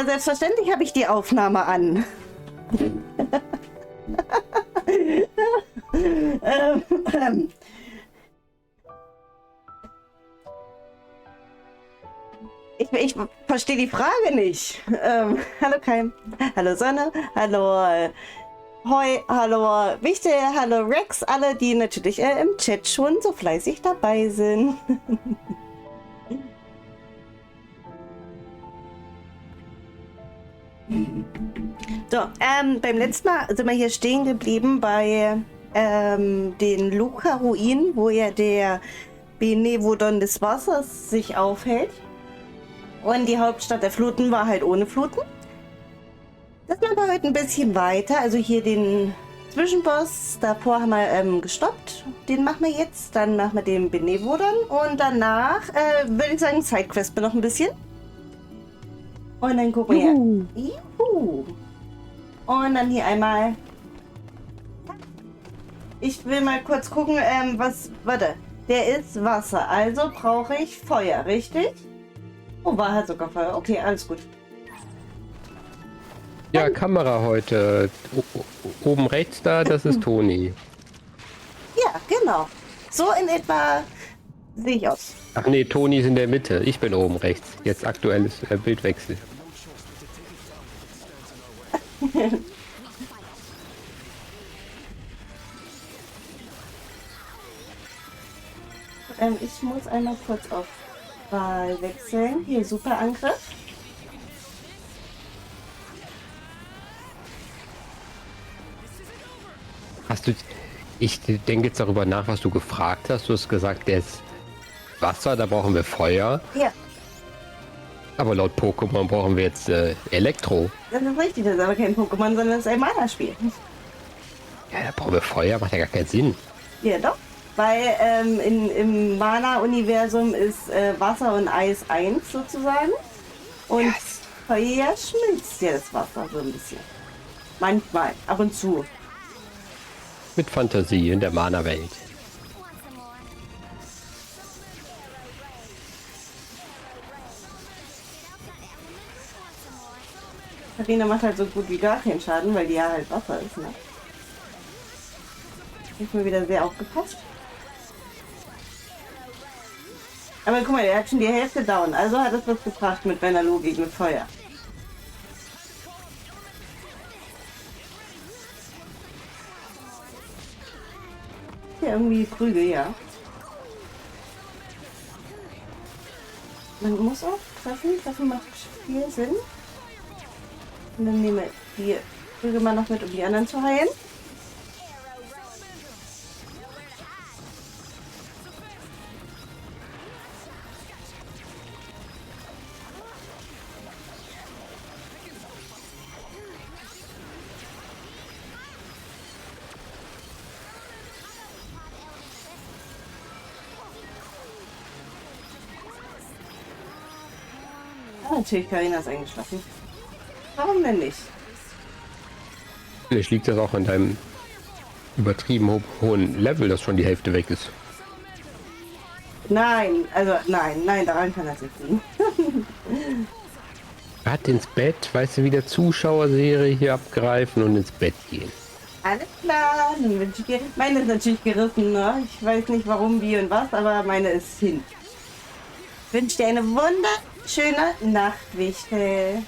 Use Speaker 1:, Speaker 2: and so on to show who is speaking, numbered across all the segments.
Speaker 1: Ja, selbstverständlich habe ich die Aufnahme an. ähm, ähm. Ich verstehe die Frage nicht. Hallo Keim, hallo Sonne, hallo Hoi, hallo Wichte, hallo Rex, alle, die natürlich im Chat schon so fleißig dabei sind. So, beim letzten Mal sind wir hier stehen geblieben bei den Luca-Ruinen, wo ja der Benevodon des Wassers sich aufhält. Und die Hauptstadt der Fluten war halt ohne Fluten. Das machen wir heute ein bisschen weiter. Also hier den Zwischenboss, davor haben wir gestoppt. Den machen wir jetzt. Dann machen wir den Benevodon. Und danach würde ich sagen, Sidequest noch ein bisschen. Und dann gucken wir. Juhu. Und dann hier einmal. Ich will mal kurz gucken, warte. Der ist Wasser, also brauche ich Feuer, richtig? Oh, war halt sogar Feuer. Okay, alles gut.
Speaker 2: Ja, Kamera heute. Oben rechts da, das ist Toni.
Speaker 1: Ja, genau. So in etwa sehe ich aus.
Speaker 2: Ach nee, Toni ist in der Mitte. Ich bin oben rechts. Jetzt aktuelles Bildwechsel.
Speaker 1: Ich muss einmal kurz auf Wahl wechseln. Hier, super Angriff.
Speaker 2: Hast du... Ich denke jetzt darüber nach, was du gefragt hast. Du hast gesagt, der ist Wasser, da brauchen wir Feuer.
Speaker 1: Ja.
Speaker 2: Aber laut Pokémon brauchen wir jetzt Elektro.
Speaker 1: Das ist richtig, das ist aber kein Pokémon, sondern das ist ein Mana-Spiel.
Speaker 2: Ja, da brauchen wir Feuer, macht ja gar keinen Sinn.
Speaker 1: Ja, doch. Weil im Mana-Universum ist Wasser und Eis eins sozusagen. Und
Speaker 2: Yes.
Speaker 1: Feuer schmilzt ja das Wasser so ein bisschen. Manchmal, ab und zu.
Speaker 2: Mit Fantasie in der Mana-Welt.
Speaker 1: Karina macht halt so gut wie gar keinen Schaden, weil die ja halt Wasser ist, ne? Ich mir wieder sehr aufgepasst. Aber guck mal, der hat schon die Hälfte down, also hat es was gebracht mit meiner Logik mit Feuer. Ja, irgendwie Krüge, ja. Man muss auch treffen macht viel Sinn. Und dann nehmen wir die Krüge mal noch mit, um die anderen zu heilen. Ja, natürlich, Karina ist eingeschlafen. Warum denn nicht?
Speaker 2: Vielleicht liegt das auch an deinem übertrieben hohen Level, dass schon die Hälfte weg ist.
Speaker 1: Nein, also nein, daran kann das nicht liegen.
Speaker 2: Hat ins Bett, weißt du, wieder Zuschauerserie hier abgreifen und ins Bett gehen.
Speaker 1: Alles klar, dann wünsche ich dir. Meine ist natürlich gerissen, ne? Ich weiß nicht warum, wie und was, aber meine ist hin. Ich wünsche dir eine wunderschöne Nacht, Wichtel.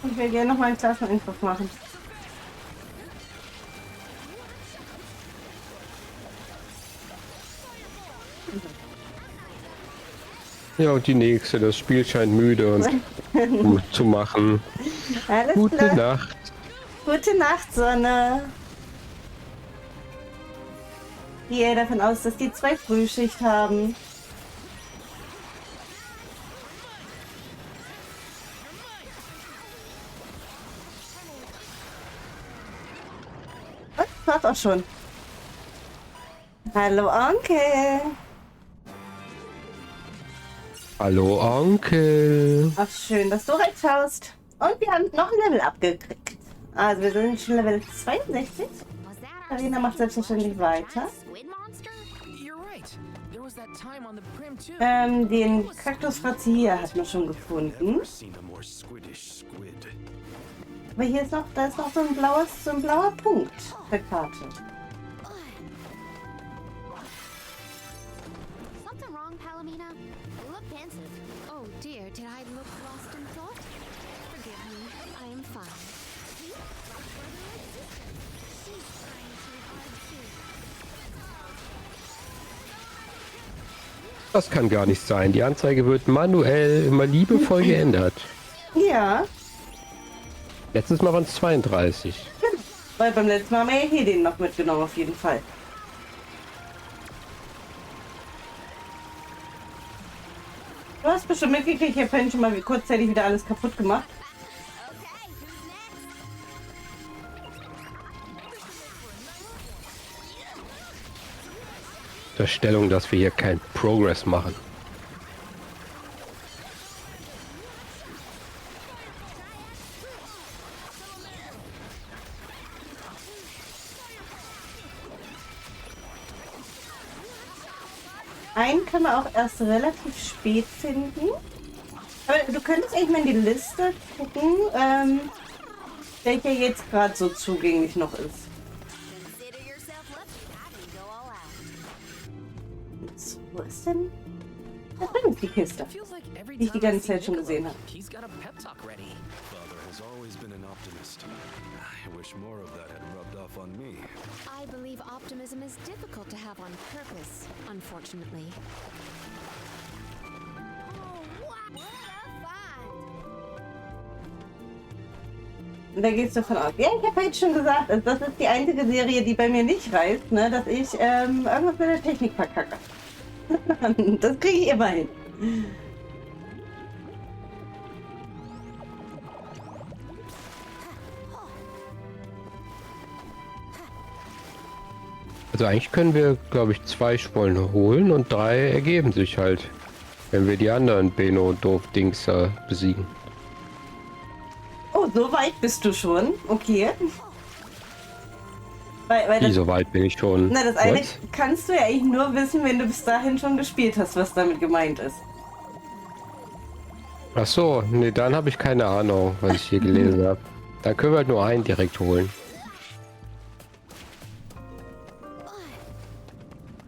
Speaker 1: Ich will gerne noch mal einen Klassenangriff machen.
Speaker 2: Ja, und die nächste, das Spiel scheint müde und gut zu machen.
Speaker 1: Alles
Speaker 2: Gute
Speaker 1: klar.
Speaker 2: Nacht.
Speaker 1: Gute Nacht, Sonne. Ich gehe davon aus, dass die 2 Frühschicht haben. Das war's auch schon. Hallo, Onkel.
Speaker 2: Hallo Onkel.
Speaker 1: Ach, schön, dass du halt schaust. Und wir haben noch ein Level abgekriegt. Also wir sind schon Level 62. Karina macht selbstverständlich weiter. Den Kaktusfratze hier hat man schon gefunden. Aber hier ist noch, da ist noch so ein blauer Punkt auf der Karte.
Speaker 3: Something wrong, Palomina? You look pensive. Oh dear, did I look lost in thought? Forgive me, I am fine. See? She's trying too hard too.
Speaker 2: Das kann gar nicht sein. Die Anzeige wird manuell immer liebevoll geändert.
Speaker 1: Ja,
Speaker 2: Letztes Mal waren es 32.
Speaker 1: weil beim letzten Mal haben wir ja hier den noch mitgenommen, auf jeden Fall. Du hast bestimmt mitgekriegt, ich habe vorhin schon mal kurzzeitig wieder alles kaputt gemacht.
Speaker 2: Unterstellung, dass wir hier keinen Progress machen.
Speaker 1: Einen können wir auch erst relativ spät finden. Aber du könntest eigentlich mal in die Liste gucken, welcher jetzt gerade so zugänglich noch ist.
Speaker 3: Consider yourself lucky. I can go all out.
Speaker 1: So, wo ist denn? Da drin ist die Kiste, die ich die ganze Zeit schon gesehen habe.
Speaker 4: He's got a pep talk ready.
Speaker 5: Father has always been an optimist. I wish more of that had rubbed off on me.
Speaker 3: I believe optimism is difficult to have on purpose, unfortunately. Oh, what a find!
Speaker 1: Und da gehst du davon aus. Ja, ich habe jetzt schon gesagt, also das ist die einzige Serie, die bei mir nicht reißt, ne, dass ich irgendwas mit der Technik verkacke. Das kriege ich immer hin.
Speaker 2: Also eigentlich können wir, glaube ich, 2 Schwollen holen und 3 ergeben sich halt, wenn wir die anderen Beno-Doof-Dings besiegen.
Speaker 1: Oh, so weit bist du schon. Okay. Weil
Speaker 2: Wie
Speaker 1: das,
Speaker 2: so weit bin ich schon?
Speaker 1: na, das eine
Speaker 2: Was?
Speaker 1: kannst du ja eigentlich nur wissen, wenn du bis dahin schon gespielt hast, was damit gemeint ist.
Speaker 2: Ach so, nee, dann habe ich keine Ahnung, was ich hier gelesen habe. Dann können wir halt nur einen direkt holen.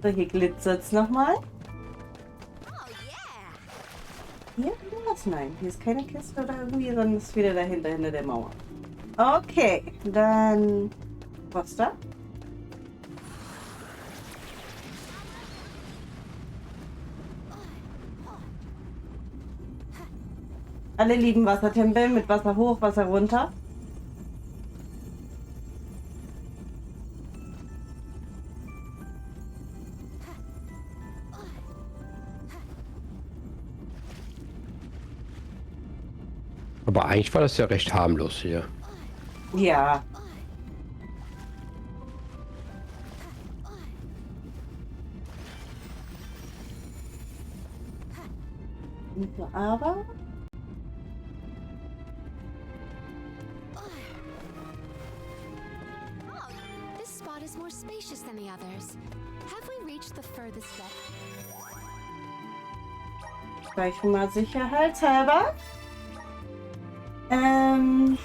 Speaker 1: So, hier glitzert es nochmal.
Speaker 3: Oh yeah!
Speaker 1: Hier was? Nein, hier ist keine Kiste oder irgendwie, sondern ist wieder dahinter, hinter der Mauer. Okay, dann... Was da? Alle lieben Wassertempel mit Wasser hoch, Wasser runter.
Speaker 2: Aber eigentlich war das ja recht harmlos hier.
Speaker 1: Ja. Aber...
Speaker 3: Oh, this spot is more spacious than the others. Have we reached the furthest depth?
Speaker 1: Gleich mal sicherheitshalber. Und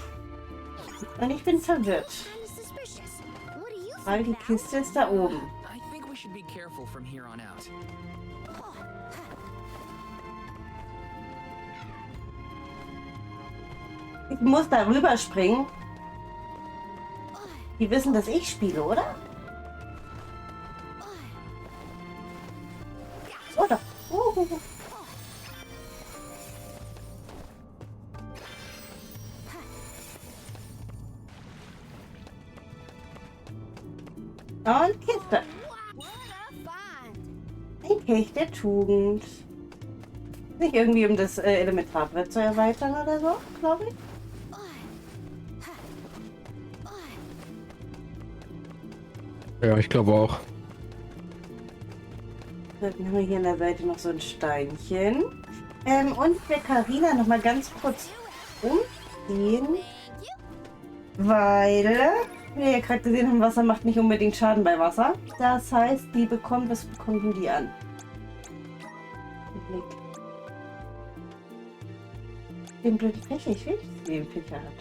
Speaker 1: ich bin verwirrt,
Speaker 3: I'm suspicious. What do you
Speaker 1: weil die
Speaker 3: think, Val?
Speaker 1: Kiste ist da oben.
Speaker 4: I think we should be careful from here on out.
Speaker 1: Ich muss da rüberspringen. Die wissen, dass ich spiele, oder? Oder? Und Kiste.
Speaker 3: What a find!
Speaker 1: Ein Kelch der Tugend. Nicht irgendwie, um das Elementarbrett zu erweitern oder so, glaube ich.
Speaker 2: Ja, ich glaube auch.
Speaker 1: Dann haben wir hier an der Seite noch so ein Steinchen. Und ich werde Carina noch mal ganz kurz umziehen, weil wir ja gerade gesehen haben, Wasser macht nicht unbedingt Schaden bei Wasser. Das heißt, die bekommt, was bekommt denn die an? Den blöden Fächer, ich will nicht, den Fächer hat.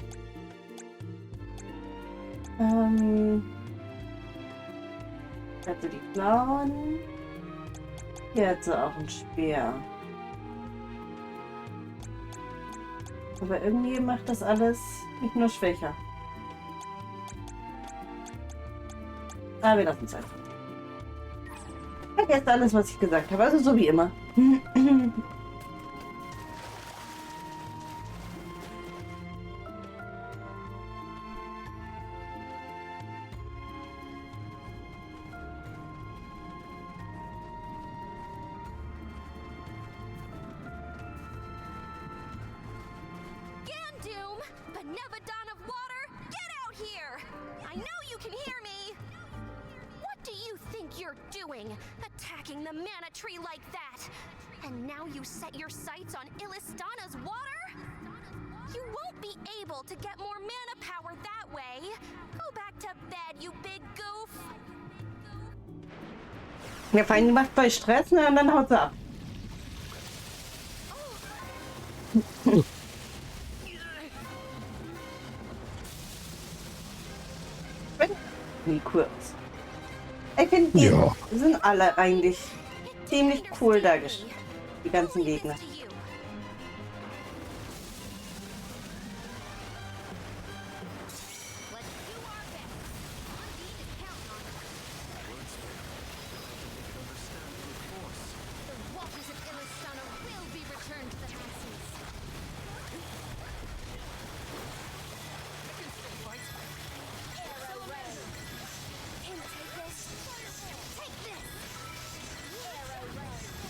Speaker 1: Also die blauen. Hier hat sie auch einen Speer. Aber irgendwie macht das alles nicht nur schwächer. Aber wir lassen es einfach. Vergesst alles, was ich gesagt habe. Also so wie immer.
Speaker 3: Doom, Benevodon of Water, get out here! I know you can hear me! What do you think you're doing, attacking the mana tree like that? And now you set your sights on Illistana's water? You won't be able to get more mana power that way. Go back to bed, you big goof!
Speaker 1: Der Feind macht bei Stress, ne, und dann haut sie ab. Wie kurz. Ich finde, die
Speaker 2: Ja.
Speaker 1: sind alle eigentlich ziemlich cool dargestellt. Die ganzen Gegner.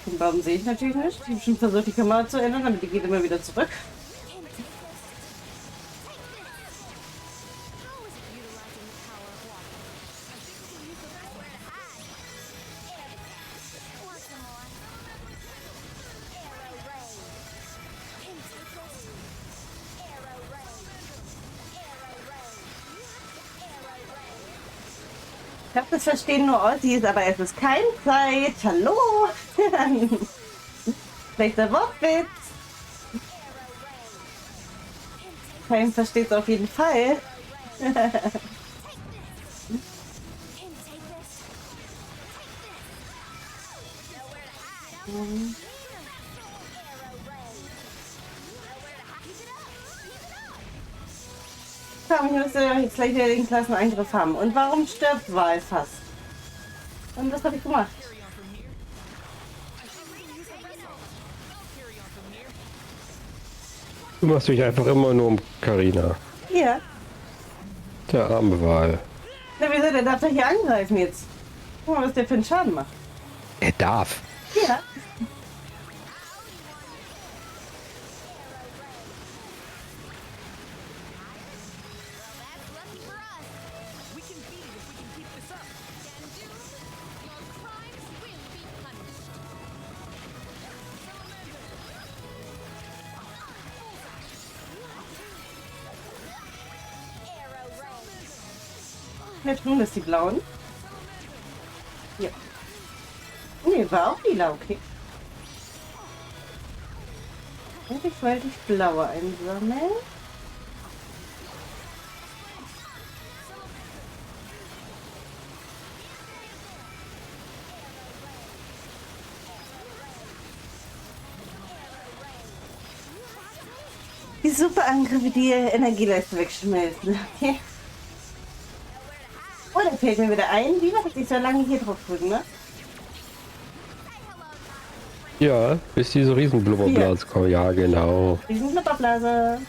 Speaker 1: Den Baum sehe ich natürlich nicht. Ich habe schon versucht, die Kamera zu ändern, aber die geht immer wieder zurück. Ich glaube, das verstehen nur Aussies, aber es ist keine Zeit. Hallo! Schlechter Wortwitz. Kein versteht es auf jeden Fall. Komm, ich müsste jetzt gleich wieder den Klasseneingriff haben. Und warum stirbt Val fast? Und was habe ich gemacht?
Speaker 2: Du machst dich einfach immer nur um Carina.
Speaker 1: Ja.
Speaker 2: Der arme Wal.
Speaker 1: Na wieso, der darf doch hier angreifen jetzt. Guck mal, was der für einen Schaden macht.
Speaker 2: Er darf.
Speaker 1: Ja. Jetzt tun das die blauen. Ja. Nee, war auch lila, okay. Eigentlich wollte ich blaue einsammeln. Die Superangriffe, die Energieleiste wegschmelzen. Okay. Oh, da fällt mir wieder ein, wie war das? Ich so lange hier drauf drücken, ne?
Speaker 2: Ja, bis diese Riesenblubberblasen kommen. Ja, genau.
Speaker 1: Diesen Blubberblase.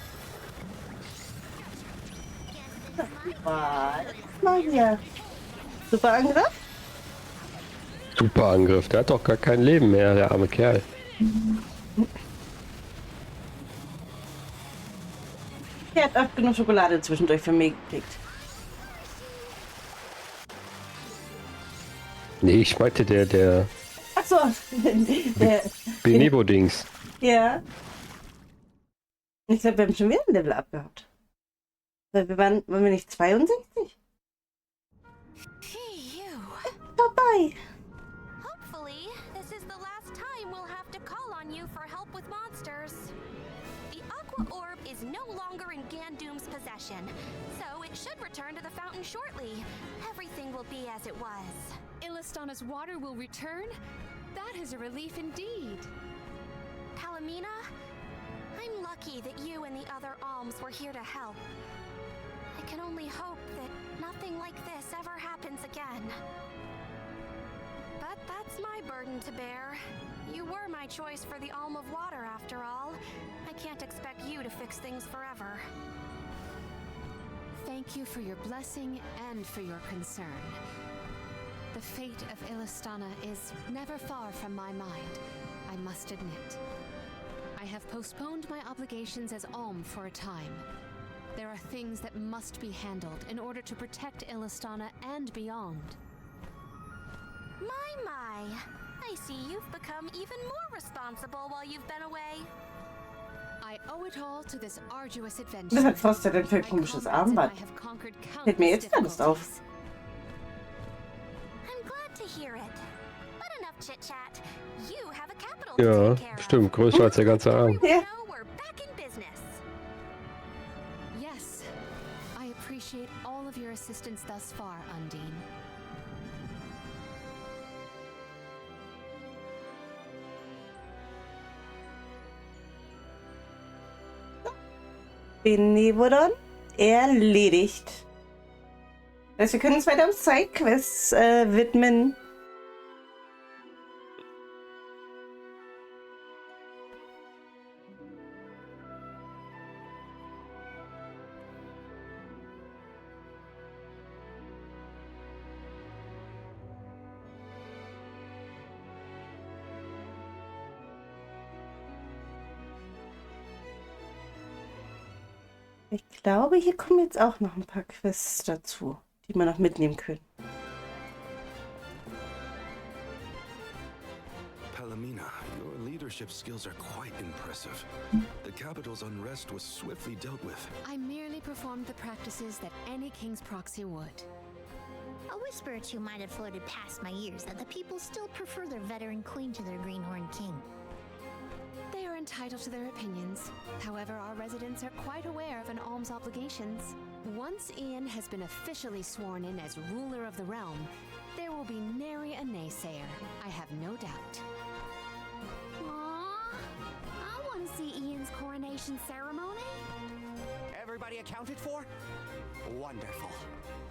Speaker 1: Was? Mal hier. Superangriff?
Speaker 2: Super Angriff. Der hat doch gar kein Leben mehr, der arme Kerl.
Speaker 1: Der hat oft genug Schokolade zwischendurch für mich gekriegt.
Speaker 2: Nee, ich meinte der
Speaker 1: Achso, der
Speaker 2: Benebo-Dings.
Speaker 1: Ja. Ich glaube, wir haben schon wieder ein Level abgehabt. Weil waren wir nicht 62?
Speaker 3: Phew.
Speaker 1: Vorbei.
Speaker 3: Hopefully, this is the last time we'll have to call on you for help with monsters. The Aqua Orb is no longer in Gandoom's possession, so it should return to the fountain shortly. Everything will be as it was.
Speaker 6: Illistana's water will return? That is a relief indeed.
Speaker 3: Palomina, I'm lucky that you and the other alms were here to help. I can only hope that nothing like this ever happens again. But that's my burden to bear. You were my choice for the Alm of Water, after all. I can't expect you to fix things forever.
Speaker 6: Thank you for your blessing and for your concern. The fate of Illistana is never far from my mind, I must admit. I have postponed my obligations as Alm for a time. There are things that must be handled in order to protect Illistana and beyond.
Speaker 3: My. I see you've become even more responsible while you've been away.
Speaker 6: I owe it all to this arduous
Speaker 1: Was
Speaker 6: adventure.
Speaker 1: hat Foster denn für ein
Speaker 6: My
Speaker 1: komisches
Speaker 6: comrades and I
Speaker 1: Armband?
Speaker 6: have conquered
Speaker 1: Fällt mir
Speaker 6: countless
Speaker 1: jetzt alles auf.
Speaker 6: difficulties.
Speaker 3: I'm glad to hear it. But enough chit-chat. You have a capital
Speaker 2: Ja,
Speaker 3: to take care of.
Speaker 2: stimmt. Größer als der ganze Arm.
Speaker 3: Everyone
Speaker 1: Ja.
Speaker 3: know we're back in business.
Speaker 6: Yes, I appreciate all of your assistance thus far, Undine.
Speaker 1: Benevodon erledigt. Das heißt, wir können uns weiter um Sidequests widmen. Ich glaube, hier kommen jetzt auch noch ein paar Quests dazu, die wir noch mitnehmen können.
Speaker 5: Palomina, your leadership skills are quite impressive. The capital's unrest was swiftly dealt with.
Speaker 6: I merely performed the practices that any king's proxy would.
Speaker 7: A whisper or two might have floated past my ears that the people still prefer their veteran queen to their greenhorn king.
Speaker 6: They are entitled to their opinions. However, our residents are quite aware of an alm's obligations. Once Ian has been officially sworn in as ruler of the realm, there will be nary a naysayer. I have no doubt.
Speaker 7: Aww, I want to see Ian's coronation ceremony.
Speaker 8: Everybody accounted for? Wonderful.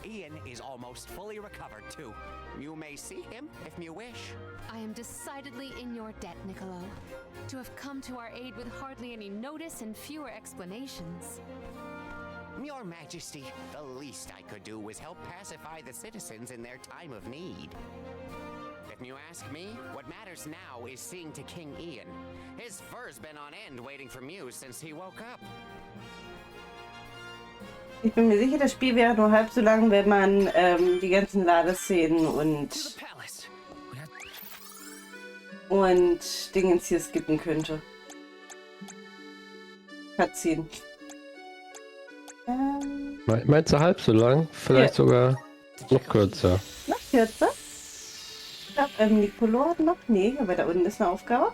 Speaker 8: Ian is almost fully recovered, too. You may see him if you wish.
Speaker 6: I am decidedly in your debt, Niccolo. To have come to our aid with hardly any notice and fewer explanations.
Speaker 8: Your Majesty, the least I could do was help pacify the citizens in their time of need. If you ask me, what matters now is seeing to King Ian. His fur's been on end waiting for Muse since he woke up.
Speaker 1: Ich bin mir sicher, das Spiel wäre nur halb so lang, wenn man die ganzen Ladeszenen
Speaker 4: To the palace.
Speaker 1: und Dingens hier skippen könnte. Cutscene.
Speaker 2: Meinst du halb so lang? Vielleicht sogar noch kürzer.
Speaker 1: Noch kürzer? Ich glaube, Nicolo hat noch. Nee, aber da unten ist eine Aufgabe.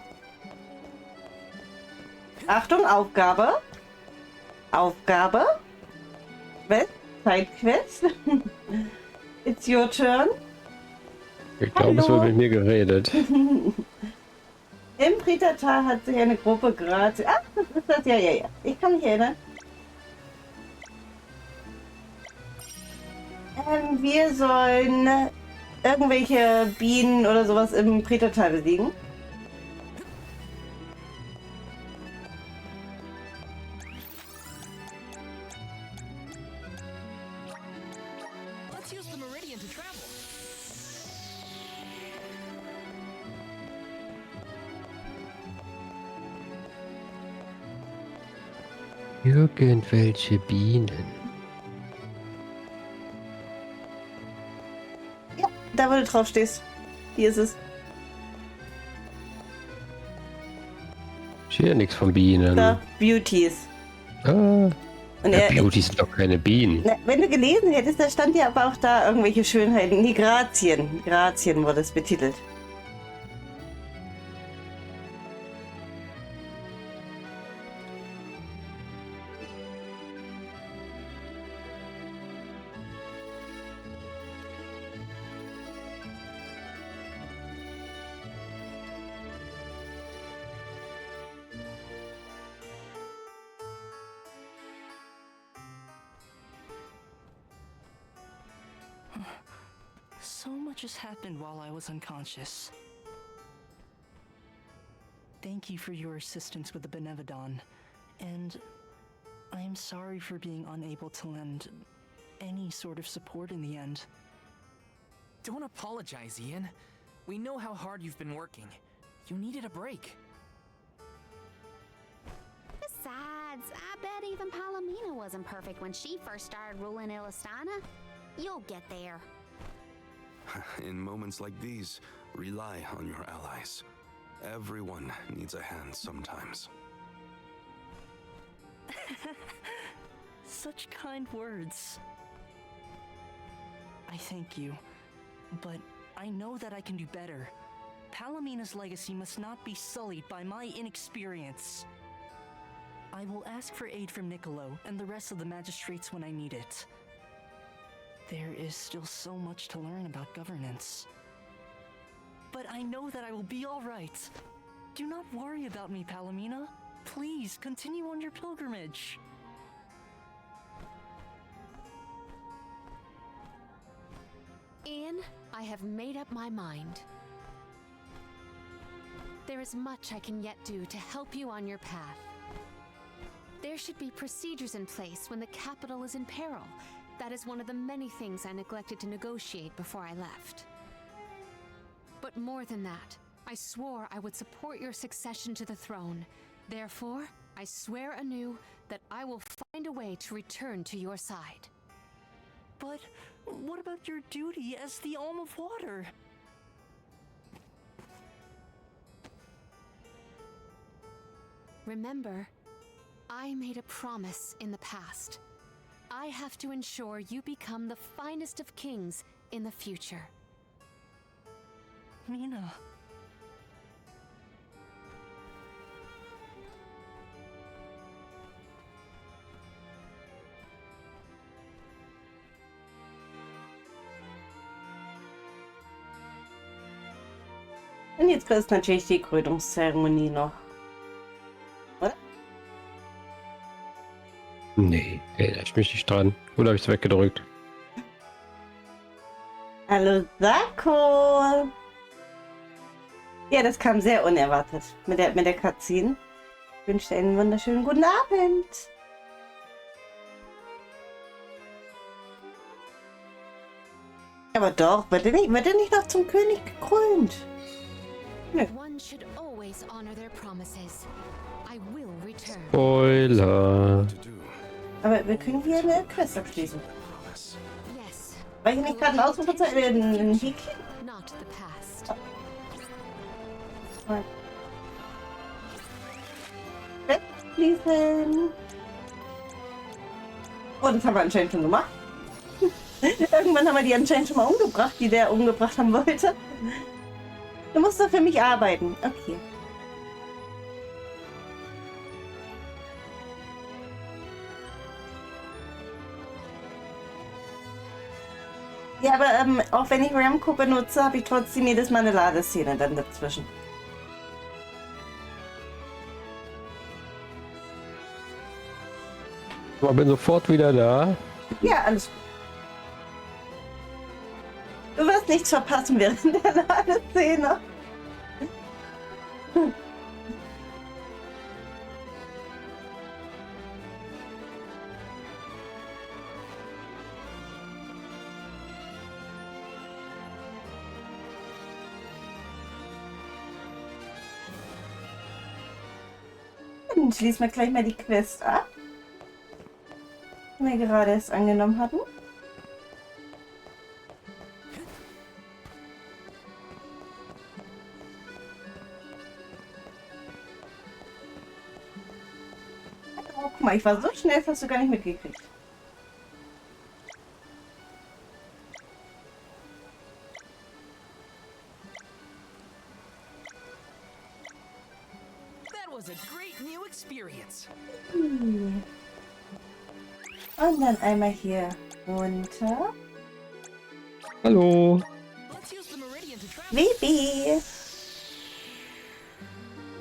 Speaker 1: Achtung, Aufgabe. Aufgabe. Quest. Sidequest. It's your turn.
Speaker 2: Ich glaube, es
Speaker 1: Hallo.
Speaker 2: wird mit mir geredet.
Speaker 1: Im Pritatal hat sich eine Gruppe gerade... Ach, das ist das. Ja, ja, ja. Ich kann mich erinnern. Wir sollen irgendwelche Bienen oder sowas im Pritatal besiegen.
Speaker 4: Let's use the meridian to travel.
Speaker 2: Irgendwelche Bienen.
Speaker 1: Ja, da wo du drauf stehst. Hier ist es.
Speaker 2: Ich sehe nichts von Bienen.
Speaker 1: Da, Beauties.
Speaker 2: Ah,
Speaker 1: Und
Speaker 2: ja, Beauties sind doch keine Bienen.
Speaker 1: na, wenn du gelesen hättest, da stand ja aber auch da irgendwelche Schönheiten. Nee, Grazien. Grazien wurde es betitelt.
Speaker 4: So much has happened while I was unconscious. Thank you for your assistance with the Benevodon, and I am sorry for being unable to lend any sort of support in the end.
Speaker 9: Don't apologize, Ian. We know how hard you've been working. You needed a break.
Speaker 3: Besides, I bet even Palomina wasn't perfect when she first started ruling Illistana. You'll get there.
Speaker 5: In moments like these, rely on your allies. Everyone needs a hand sometimes.
Speaker 4: Such kind words. I thank you, but I know that I can do better. Palomina's legacy must not be sullied by my inexperience. I will ask for aid from Niccolo and the rest of the magistrates when I need it. There is still so much to learn about governance. But I know that I will be all right. Do not worry about me, Palomina. Please continue on your pilgrimage.
Speaker 6: Ian, I have made up my mind. There is much I can yet do to help you on your path. There should be procedures in place when the capital is in peril. That is one of the many things I neglected to negotiate before I left. But more than that, I swore I would support your succession to the throne. Therefore, I swear anew that I will find a way to return to your side.
Speaker 4: But what about your duty as the Alm of Water?
Speaker 6: Remember, I made a promise in the past. I have to ensure you become the finest of kings in the future.
Speaker 4: Mina.
Speaker 1: Und jetzt ist natürlich die Krönungszeremonie noch. Oder?
Speaker 2: Nee, erinnere ich mich nicht dran. Oder habe ich es weggedrückt?
Speaker 1: Hallo Sako! Ja, das kam sehr unerwartet mit der Cutscene. Ich wünsche dir einen wunderschönen guten Abend. Aber doch, wird er nicht noch zum König gekrönt? Nö.
Speaker 6: One should always honor their promises. I will return.
Speaker 2: Spoiler.
Speaker 5: To do.
Speaker 1: Aber wir können hier eine Quest abschließen.
Speaker 5: Promise.
Speaker 6: Yes,
Speaker 1: War hier nicht gerade ein Ausrufezeichen? Ein Häkchen?
Speaker 6: not the past.
Speaker 1: Wegschließen. Oh, das haben wir anscheinend schon gemacht. Irgendwann haben wir die anscheinend schon mal umgebracht, die der umgebracht haben wollte. Du musst doch für mich arbeiten. Okay. Ja, aber auch wenn ich Ramco benutze, habe ich trotzdem jedes Mal eine Ladeszene dann dazwischen.
Speaker 2: Aber bin sofort wieder da.
Speaker 1: Ja, alles gut. Du wirst nichts verpassen während der Ladeszene. Dann schließen wir gleich mal die Quest ab, die wir gerade erst angenommen hatten. mal, ich war so schnell, das hast du gar nicht mitgekriegt.
Speaker 9: That was a great new experience.
Speaker 1: Und dann einmal hier runter.
Speaker 2: Hallo.
Speaker 9: Let's use the meridian to travel.
Speaker 1: Baby!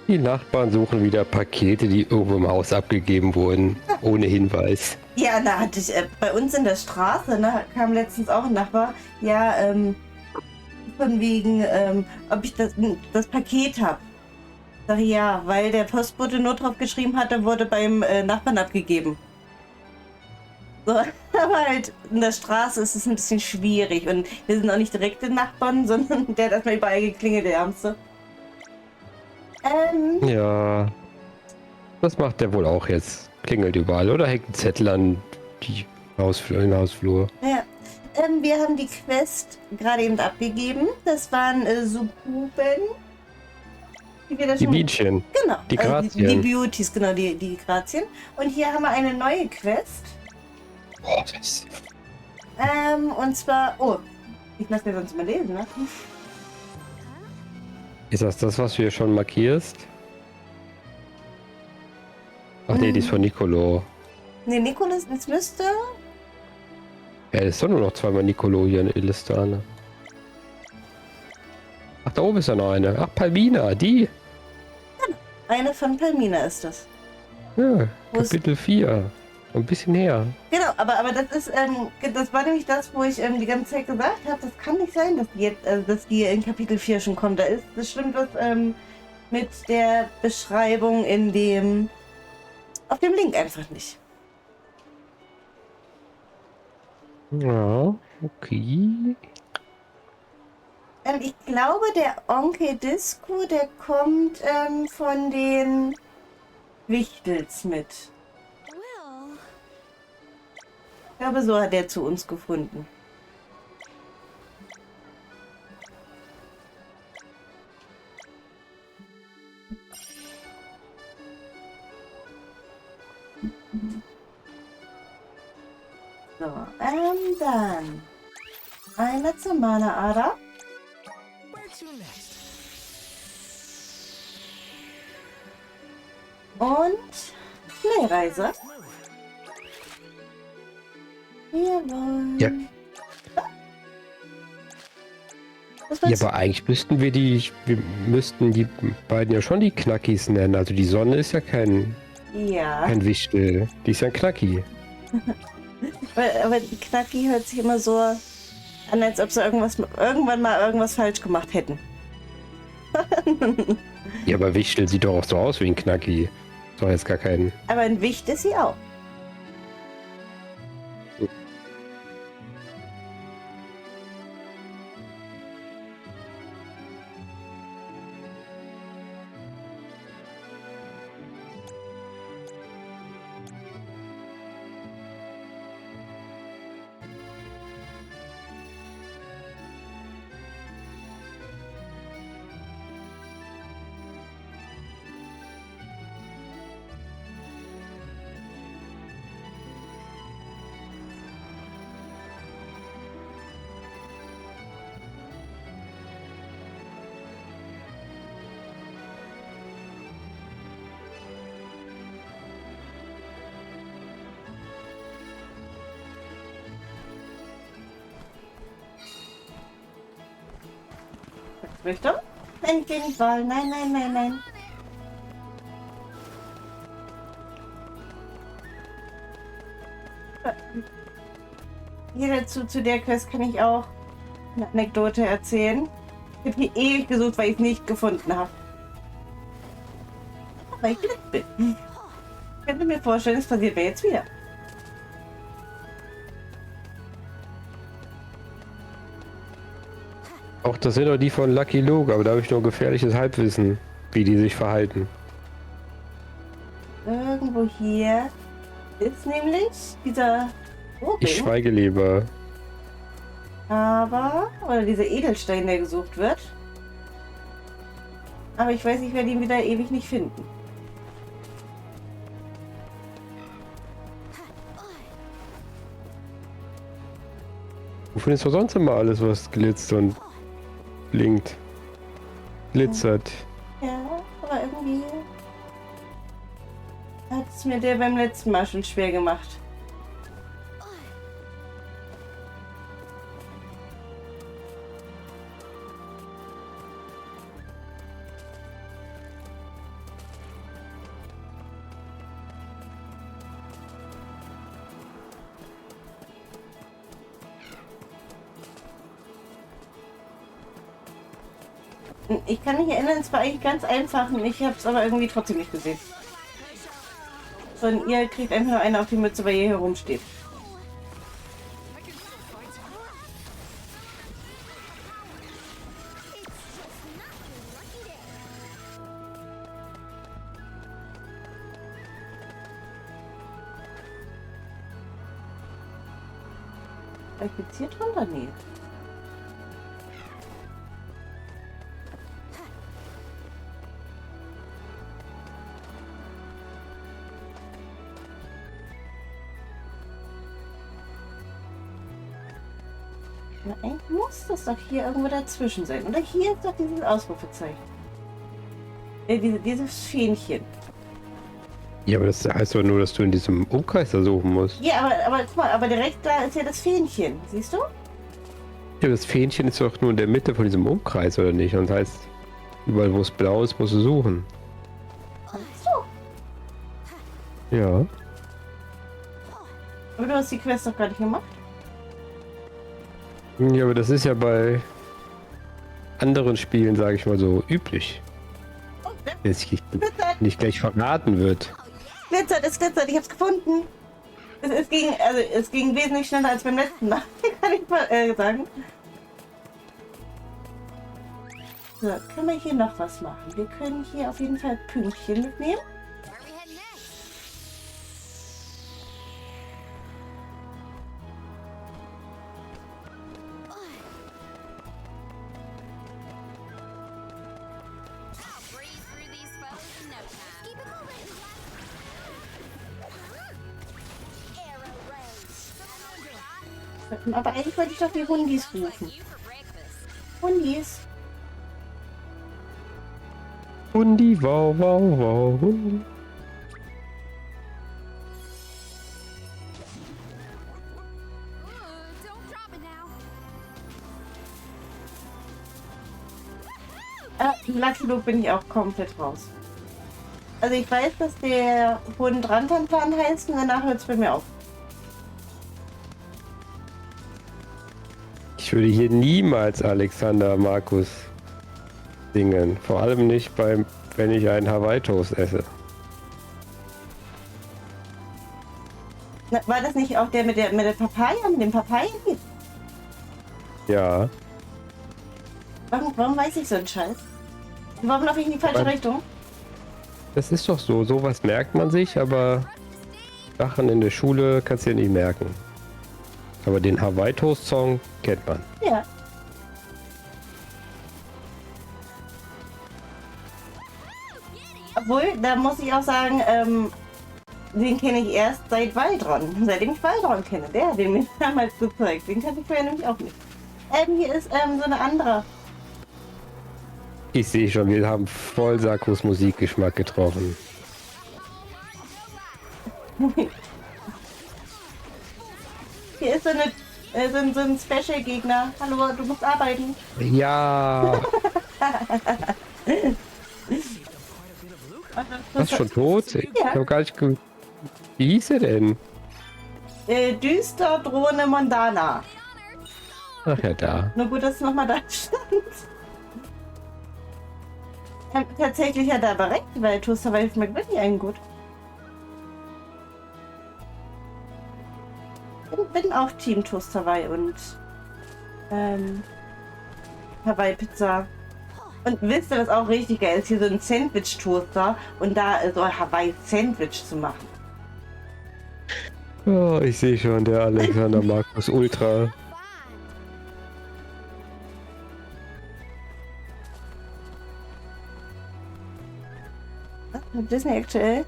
Speaker 2: Die Nachbarn suchen wieder Pakete, die irgendwo im Haus abgegeben wurden. Ohne Hinweis.
Speaker 1: Ja, da hatte ich bei uns in der Straße, ne, kam letztens auch ein Nachbar. Ja, von wegen, ob ich das Paket habe. Sag ich ja, weil der Postbote nur drauf geschrieben hatte, wurde beim Nachbarn abgegeben. So, aber halt in der Straße ist es ein bisschen schwierig und wir sind auch nicht direkte Nachbarn, sondern der hat erstmal überall geklingelt, der Ärmste.
Speaker 2: Ja. Das macht der wohl auch jetzt. Klingelt überall oder hängt ein Zettel an den Hausflur.
Speaker 1: Ja. Wir haben die Quest gerade eben abgegeben. Das waren Sukuben.
Speaker 2: Die Bienchen.
Speaker 1: Genau.
Speaker 2: Die Grazien.
Speaker 1: Die Beauties, genau, die Grazien. Und hier haben wir eine neue Quest.
Speaker 2: Boah, das
Speaker 1: Und zwar. Oh, ich lasse mir sonst mal lesen, ne?
Speaker 2: ist das, was du hier schon markierst? Ach nee, die ist von Nicolo.
Speaker 1: Ne, Nikolas, es müsste.
Speaker 2: Ja, es ist doch nur noch zweimal Nicolo hier in Illistana. Ach, da oben ist ja noch eine. Ach, Palmina, die.
Speaker 1: Eine von Palmina ist das.
Speaker 2: Ja,
Speaker 1: Wo ist-
Speaker 2: Kapitel 4. Ein bisschen her.
Speaker 1: Genau, aber das ist, das war nämlich das, wo ich die ganze Zeit gesagt habe, das kann nicht sein, dass die jetzt, dass die in Kapitel 4 schon kommt. Das stimmt was mit der Beschreibung auf dem Link einfach nicht.
Speaker 2: Ja, okay.
Speaker 1: Ich glaube, der Onkel Disco, der kommt von den Wichtels mit.
Speaker 3: Will,
Speaker 1: Ich glaube, so hat er zu uns gefunden. So, dann einmal zur Mana-Ader.
Speaker 9: Where to next?
Speaker 1: Und Schnellreise. Jawohl.
Speaker 2: Ja.
Speaker 1: Was
Speaker 2: Ja,
Speaker 1: willst du?
Speaker 2: aber eigentlich wir müssten die beiden ja schon die Knackis nennen. Also die Sonne ist ja kein
Speaker 1: Ja,
Speaker 2: Wichtel. Die ist ja ein Knacki.
Speaker 1: aber die Knacki hört sich immer so an, als ob sie irgendwann mal irgendwas falsch gemacht hätten.
Speaker 2: Ja, aber Wichtel sieht doch auch so aus wie ein Knacki. Ist doch jetzt gar kein...
Speaker 1: Aber ein Wicht ist sie auch. Richtung? Nein, Gegenwahl. Nein, nein, nein, nein. Hier dazu, zu der Quest kann ich auch eine Anekdote erzählen. Ich habe hier ewig gesucht, weil ich es nicht gefunden habe. Weil ich blind bin. Ich könnte mir vorstellen, es passiert mir jetzt wieder.
Speaker 2: Auch das sind doch die von Lucky Luke, aber da habe ich nur gefährliches Halbwissen, wie die sich verhalten.
Speaker 1: Irgendwo hier ist nämlich dieser Vogel.
Speaker 2: Ich schweige lieber.
Speaker 1: Oder dieser Edelstein, der gesucht wird. Aber ich weiß, ich werde ihn wieder ewig nicht finden.
Speaker 2: Du findest doch sonst immer alles, was glitzt und blinkt. Glitzert.
Speaker 1: Ja, aber irgendwie hat es mir der beim letzten Mal schon schwer gemacht. Ich kann mich erinnern, es war eigentlich ganz einfach und ich habe es aber irgendwie trotzdem nicht gesehen. Sondern ihr kriegt einfach nur eine auf die Mütze, weil ihr hier rumsteht. Vielleicht geht's hier drunter? Nee. Na, eigentlich muss das doch hier irgendwo dazwischen sein. Oder hier ist doch dieses Ausrufezeichen. Dieses Fähnchen.
Speaker 2: Ja, aber das heißt doch nur, dass du in diesem Umkreis da suchen musst.
Speaker 1: Ja, aber guck mal, aber direkt da ist ja das Fähnchen. Siehst du?
Speaker 2: Ja, das Fähnchen ist doch nur in der Mitte von diesem Umkreis, oder nicht? Und das heißt, überall wo es blau ist, musst du suchen.
Speaker 1: Ach so.
Speaker 2: Ja.
Speaker 1: Aber du hast die Quest doch gar nicht gemacht.
Speaker 2: Ja, aber das ist ja bei anderen Spielen, sage ich mal so, üblich. Dass nicht gleich verraten wird.
Speaker 1: Glitzert, es glitzert, ich hab's gefunden. Es ging wesentlich schneller als beim letzten Mal, kann ich mal sagen. So, können wir hier noch was machen? Wir können hier auf jeden Fall Pünktchen mitnehmen. Aber eigentlich wollte ich doch die Hundis rufen. Hundis.
Speaker 2: Hundi, wow, wow, wow, Hundi.
Speaker 1: Lucky Luke bin ich auch komplett raus. Also ich weiß, dass der Hund Rantanplan heißt und danach hört es bei mir auf.
Speaker 2: Ich würde hier niemals Alexander Markus singen. Vor allem nicht wenn ich einen Hawaii-Toast esse.
Speaker 1: Na, war das nicht auch der mit der Papaya, mit dem Papaya?
Speaker 2: Ja.
Speaker 1: Warum weiß ich so einen Scheiß? Warum laufe ich in die falsche Richtung?
Speaker 2: Das ist doch so. Sowas merkt man sich, aber Sachen in der Schule kannst du ja nicht merken. Aber den Hawaii-Toast-Song kennt man.
Speaker 1: Ja. Obwohl, da muss ich auch sagen, den kenne ich erst seit Waldron. Seitdem ich Waldron kenne. Der hat den mir damals gezeigt. Den kannte ich vorher nämlich auch nicht. Hier ist so eine andere.
Speaker 2: Ich sehe schon, wir haben voll Sakos Musikgeschmack getroffen.
Speaker 1: Hier ist so ein Special-Gegner. Hallo, du musst arbeiten.
Speaker 2: Ja. Was, schon tot? Ich habe gar nicht ge... Wie hieß er denn?
Speaker 1: Düster Drohne Mondana.
Speaker 2: Ach ja, da.
Speaker 1: Nur gut, dass es nochmal da stand. Tatsächlich hat er aber recht, weil Toaster Hawaii schmeckt wirklich einen gut. Ich bin auch Team Toaster Hawaii und Hawaii Pizza. Und wisst ihr, was auch richtig geil ist? Hier so ein Sandwich-Toaster und da so ein Hawaii-Sandwich zu machen.
Speaker 2: Oh, ich sehe schon, der Alexander Markus Ultra.
Speaker 1: Disney aktuell?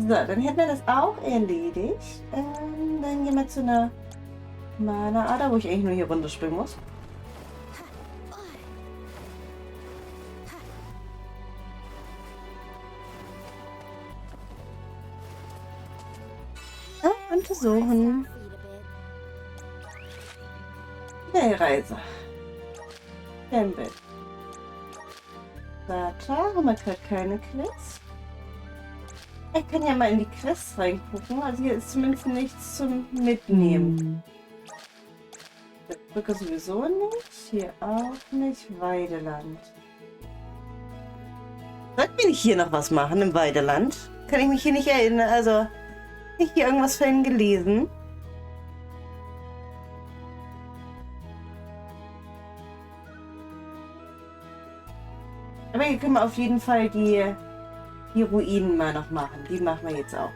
Speaker 1: So, dann hätten wir das auch erledigt. Dann gehen wir zu einer Mana-Ader, wo ich eigentlich nur hier runterspringen muss. Untersuchen. Der Reise. Tempel. Data, haben wir gerade keine Quests. Ich kann ja mal in die Quests reingucken. Also hier ist zumindest nichts zum Mitnehmen. Der Brücke sowieso nicht. Hier auch nicht. Weideland. Sollten wir nicht hier noch was machen im Weideland? Kann ich mich hier nicht erinnern. Also, nicht hier irgendwas vorhin gelesen. Aber hier können wir auf jeden Fall die Ruinen mal noch machen. Die machen wir jetzt auch.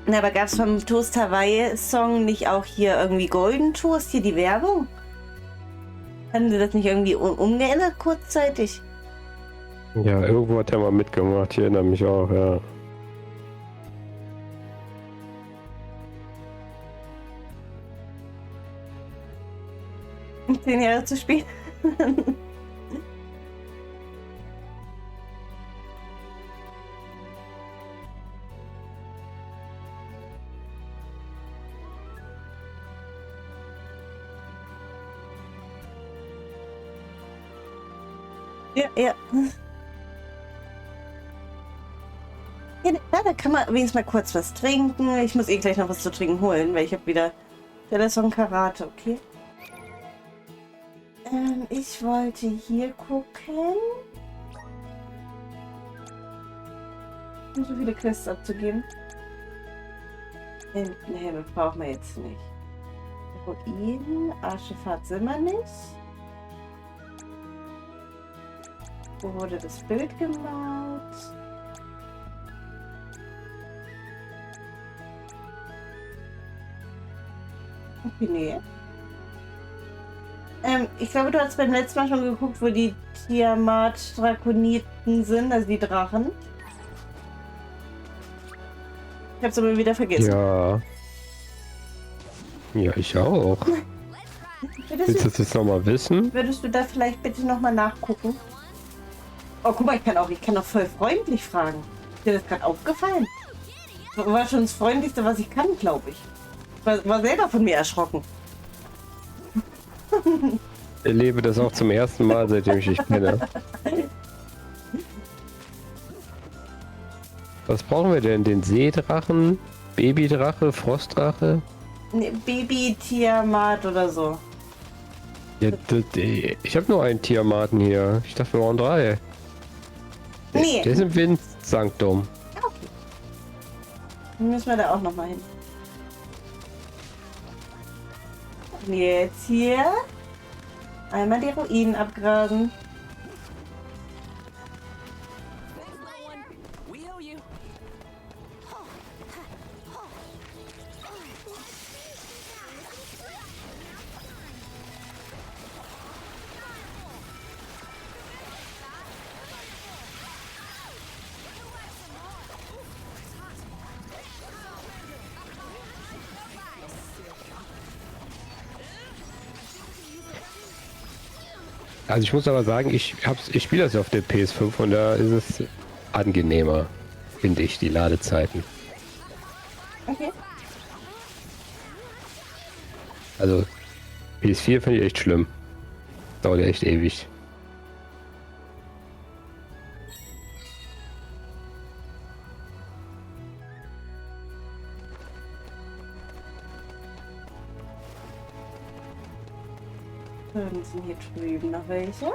Speaker 1: Na, aber gab es vom Toast Hawaii Song nicht auch hier irgendwie Golden Toast, hier die Werbung? Haben sie das nicht irgendwie umgeändert kurzzeitig?
Speaker 2: Ja, irgendwo hat er mal mitgemacht, ich erinnere mich auch, ja.
Speaker 1: Und 10 Jahre zu spät. Ja, ja. Ja, da kann man wenigstens mal kurz was trinken. Ich muss eh gleich noch was zu trinken holen, weil ich habe wieder Telesong Karate, okay? Ich wollte hier gucken. So viele Quests abzugeben. Ne, das brauchen wir jetzt nicht. Ruinen, Arschefahrt sind wir nicht. Wo wurde das Bild gemalt? Okay, nee. Ich glaube, du hast beim letzten Mal schon geguckt, wo die Tiamat-Drakoniten sind, also die Drachen. Ich hab's aber wieder vergessen.
Speaker 2: Ja. Ja, ich auch. Willst du das jetzt nochmal wissen?
Speaker 1: Würdest du da vielleicht bitte nochmal nachgucken? Oh, guck mal, ich kann auch voll freundlich fragen. Ist dir das gerade aufgefallen? War schon das Freundlichste, was ich kann, glaube ich. War selber von mir erschrocken.
Speaker 2: Ich erlebe das auch zum ersten Mal, seitdem ich dich kenne. Was brauchen wir denn? Den Seedrachen? Babydrache? Frostdrache?
Speaker 1: Ne, Baby-Tiamat oder so.
Speaker 2: Ja, ich habe nur einen Tiamaten hier. Ich dachte, wir waren 3.
Speaker 1: Nee.
Speaker 2: Der ist im Windsanktum.
Speaker 1: Okay. Dann müssen wir da auch nochmal hin. Und jetzt hier einmal die Ruinen abgrasen.
Speaker 9: We owe you.
Speaker 2: Also ich muss aber sagen, ich spiele das ja auf der PS5 und da ist es angenehmer, finde ich, die Ladezeiten.
Speaker 1: Okay.
Speaker 2: Also PS4 finde ich echt schlimm. Dauert ja echt ewig.
Speaker 1: Dann sind hier drüben noch welche.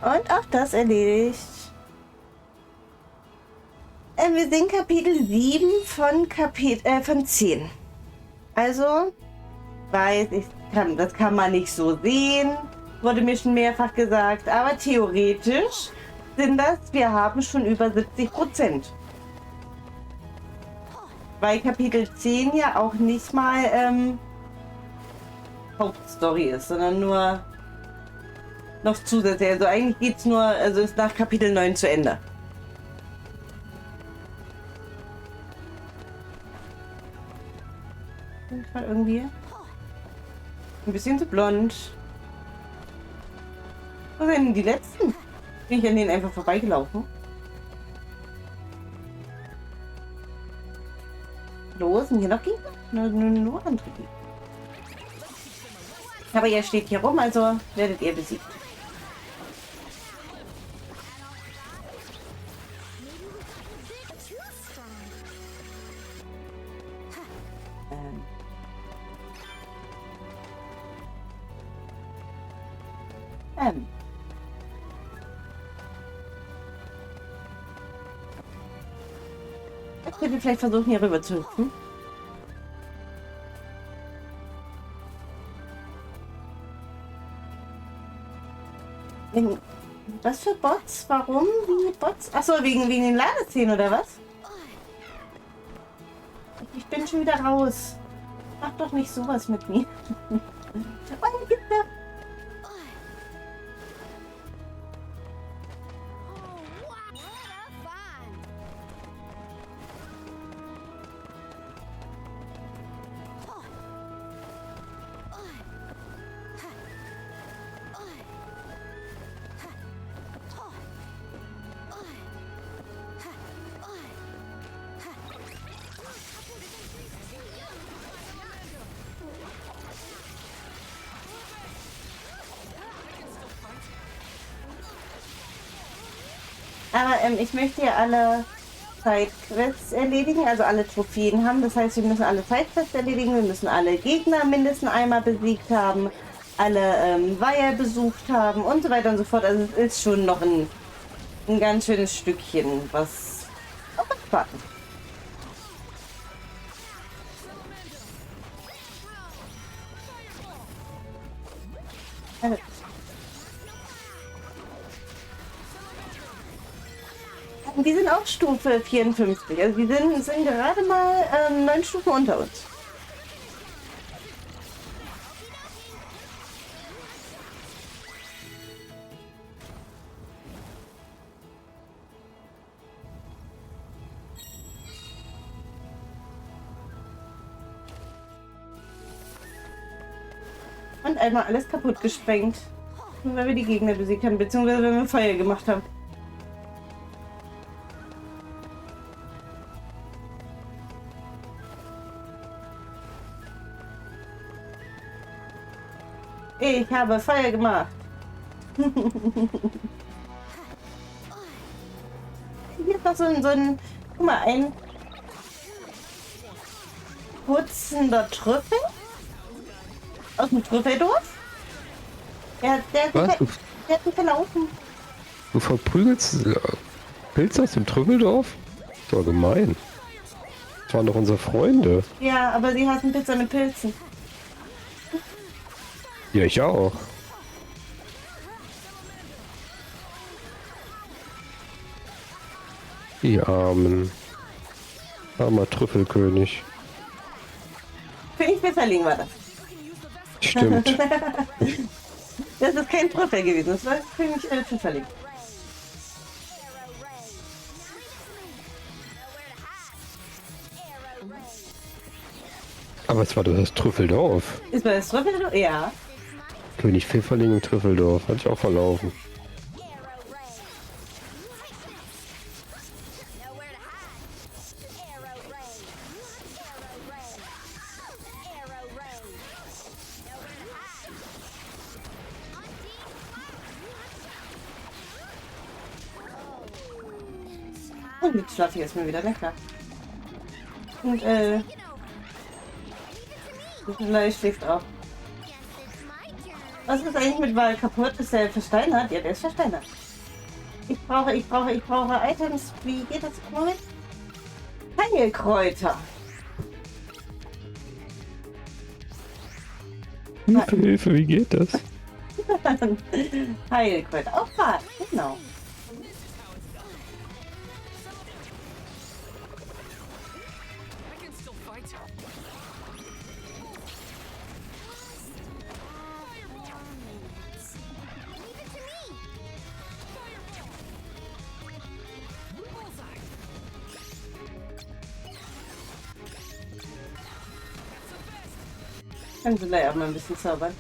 Speaker 1: Und auch das erledigt. Wir sind Kapitel 7 von 10. Also, das kann man nicht so sehen, wurde mir schon mehrfach gesagt, aber theoretisch wir haben schon über 70%. Weil Kapitel 10 ja auch nicht mal Hauptstory ist, sondern nur noch zusätzlich. Also eigentlich geht's nur, also ist nach Kapitel 9 zu Ende. Irgendwie ein bisschen zu blond. Wo sind denn die letzten? Bin ich an denen einfach vorbeigelaufen? Los, sind hier noch Gegner? Nur andere Gegner. Aber ihr steht hier rum, also werdet ihr besiegt. Ich könnte vielleicht versuchen, hier rüber zu hüpfen. Was für Bots? Warum? Wie Bots? Achso, wegen den Ladeszenen oder was? Ich bin schon wieder raus. Mach doch nicht sowas mit mir. Oh, Gitter. Aber ich möchte ja alle Sidequests erledigen, also alle Trophäen haben. Das heißt, wir müssen alle Sidequests erledigen, wir müssen alle Gegner mindestens einmal besiegt haben, alle Weiher besucht haben und so weiter und so fort. Also es ist schon noch ein ganz schönes Stückchen, was auf uns warten. Also. Die sind auch Stufe 54. Also die sind gerade mal 9 Stufen unter uns. Und einmal alles kaputt gesprengt. Nur weil wir die Gegner besiegt haben, beziehungsweise wenn wir Feuer gemacht haben. Ich habe Feuer gemacht. Hier ist noch so ein, guck mal, ein putzender Trüffel aus dem Trüffeldorf. Der hat ihn verlaufen.
Speaker 2: Du verprügelst Pilze aus dem Trüffeldorf? Das war gemein. Das waren doch unsere Freunde.
Speaker 1: Ja, aber sie hassen Pizza mit Pilzen.
Speaker 2: Ja, ich auch. Die Armen. Armer Trüffelkönig.
Speaker 1: König Pfifferling war das.
Speaker 2: Stimmt.
Speaker 1: Das ist kein Trüffel gewesen, das war König Pfifferling.
Speaker 2: Aber es war doch das Trüffeldorf.
Speaker 1: Ist bei das Trüffeldorf? Ja.
Speaker 2: König Pfifferling im Trüffeldorf. Hatte ich auch verlaufen.
Speaker 1: Und jetzt schlafe ich erstmal wieder lecker. Und Nikolai schläft auch. Was ist eigentlich mit Wal kaputt? Ist der versteinert? Ja, der ist versteinert. Ich brauche Items. Wie geht das? Moment. Heilkräuter.
Speaker 2: Hilfe, Hilfe, wie geht das?
Speaker 1: Heilkräuter. Auch Bad, genau.
Speaker 9: I can still fight.
Speaker 1: Kannst du gleich auch mal ein bisschen zaubern.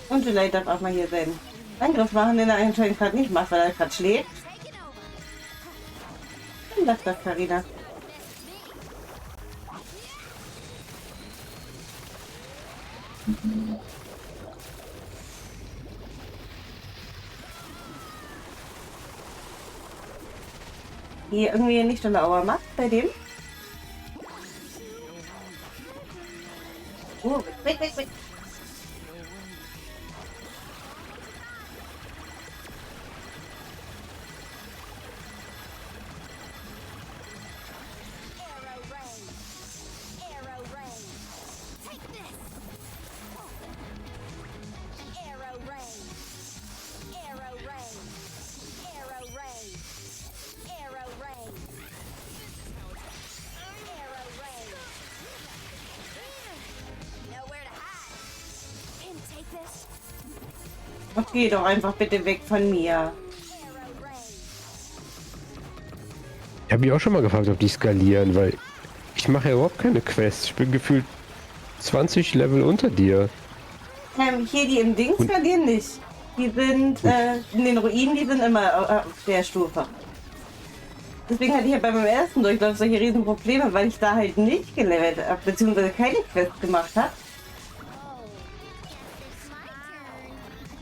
Speaker 1: Und vielleicht darf auch mal hier seinen Angriff machen, den er anscheinend gerade nicht macht, weil er gerade schläft. Dann lass das, Carina. Hier irgendwie nicht so eine Auer macht bei dem. Oh, weg. Und geh doch einfach bitte weg von mir.
Speaker 2: Ich habe mich auch schon mal gefragt, ob die skalieren, weil ich mache ja überhaupt keine Quests. Ich bin gefühlt 20 Level unter dir.
Speaker 1: Hier die im Ding skalieren nicht. Die sind in den Ruinen, die sind immer auf der Stufe. Deswegen hatte ich ja bei meinem ersten Durchlauf solche riesen Probleme, weil ich da halt nicht gelevelt habe, beziehungsweise keine Quests gemacht habe.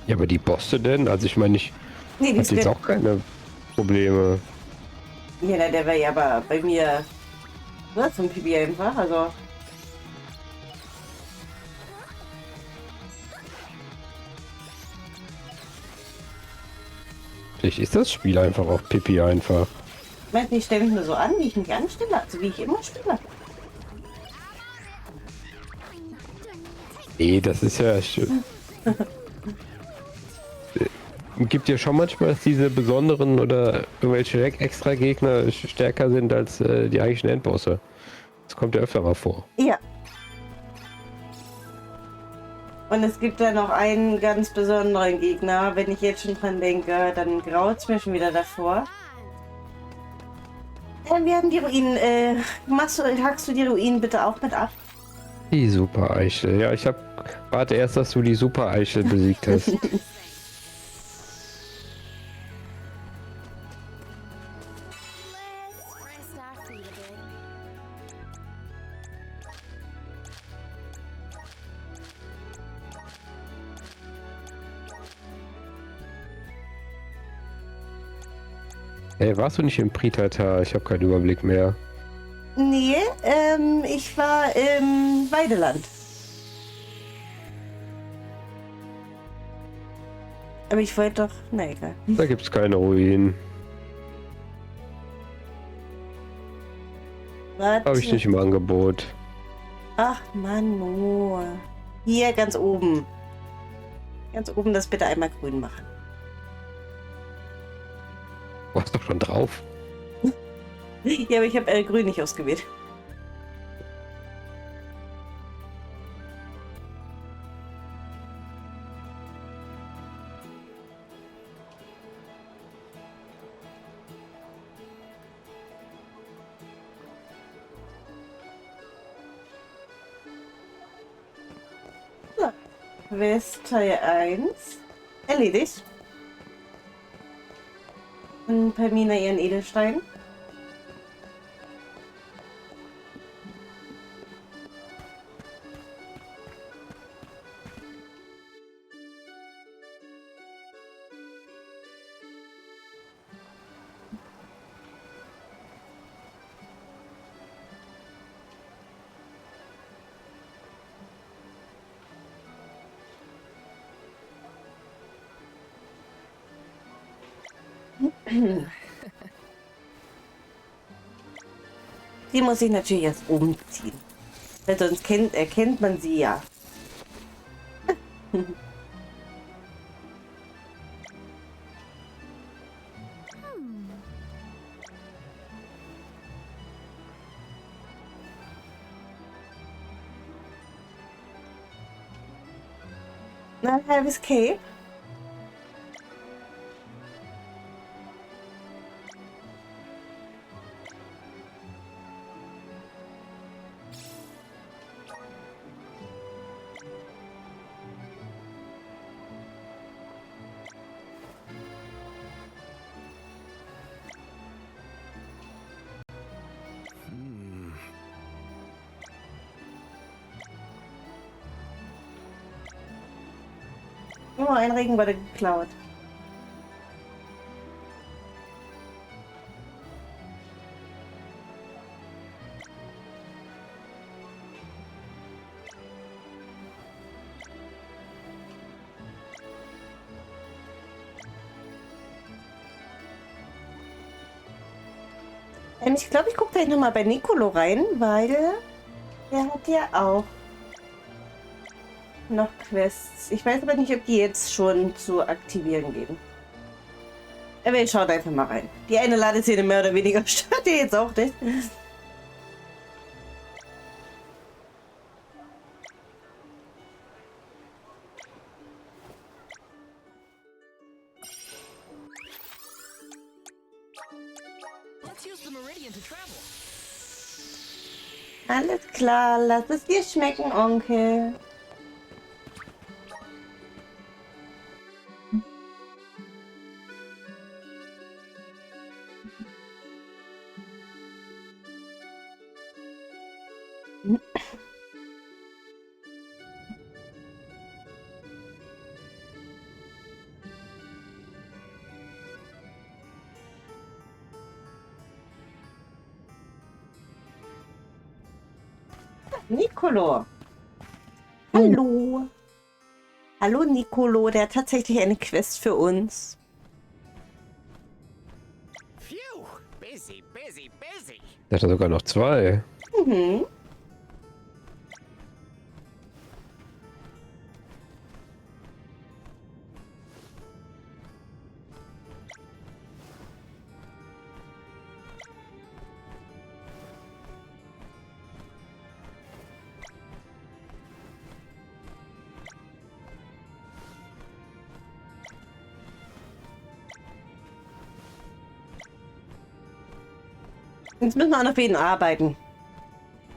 Speaker 2: Ja, aber die Bosse denn? Also ich meine, ich
Speaker 1: Nee,
Speaker 2: hatte jetzt auch keine Probleme.
Speaker 1: Ja, na, der war ja aber bei mir zum Pipi einfach, also.
Speaker 2: Vielleicht ist das Spiel einfach auch Pipi einfach.
Speaker 1: Meinst du, ich stelle mich nur so an, wie ich mich anstelle, also wie ich immer spiele?
Speaker 2: Nee, das ist ja schön. Gibt ja schon manchmal, dass diese besonderen oder irgendwelche extra Gegner stärker sind als die eigentlichen Endbosse. Das kommt ja öfter mal vor.
Speaker 1: Ja. Und es gibt da noch einen ganz besonderen Gegner. Wenn ich jetzt schon dran denke, dann graut es mir schon wieder davor. Wir haben die Ruinen. Hackst du die Ruinen bitte auch mit ab?
Speaker 2: Die Super-Eichel. Ja, warte erst, dass du die Super-Eichel besiegt hast. Hey, warst du nicht im Pritata? Ich habe keinen Überblick mehr.
Speaker 1: Nee, ich war im Weideland. Aber ich wollte doch... Na egal.
Speaker 2: Da gibt's keine Ruinen. Habe ich nicht im Angebot.
Speaker 1: Ach Mann, no. Hier ganz oben. Ganz oben das bitte einmal grün machen.
Speaker 2: Du hast doch schon drauf.
Speaker 1: Ja, aber ich habe grün nicht ausgewählt. So. Quest Teil 1 erledigt. Und Permina ihren Edelstein. Die muss ich natürlich erst umziehen. Weil sonst erkennt man sie ja. Na, ein halbes Cape. Oh, ein Regen wurde geklaut. Ich glaube, ich gucke gleich nochmal bei Nicolo rein, weil der hat ja auch noch Quests. Ich weiß aber nicht, ob die jetzt schon zu aktivieren gehen. Aber ich schaue einfach mal rein. Die eine Ladeszene mehr oder weniger stört ihr jetzt auch nicht.
Speaker 9: Let's use the Meridian to travel.
Speaker 1: Alles klar, lass es dir schmecken, Onkel. Nicolo. Hallo. Hallo Nicolo, der hat tatsächlich eine Quest für uns.
Speaker 8: Phew! Busy, busy, busy!
Speaker 2: Der hat sogar noch 2.
Speaker 1: Mhm. Jetzt müssen wir auch noch für ihn arbeiten.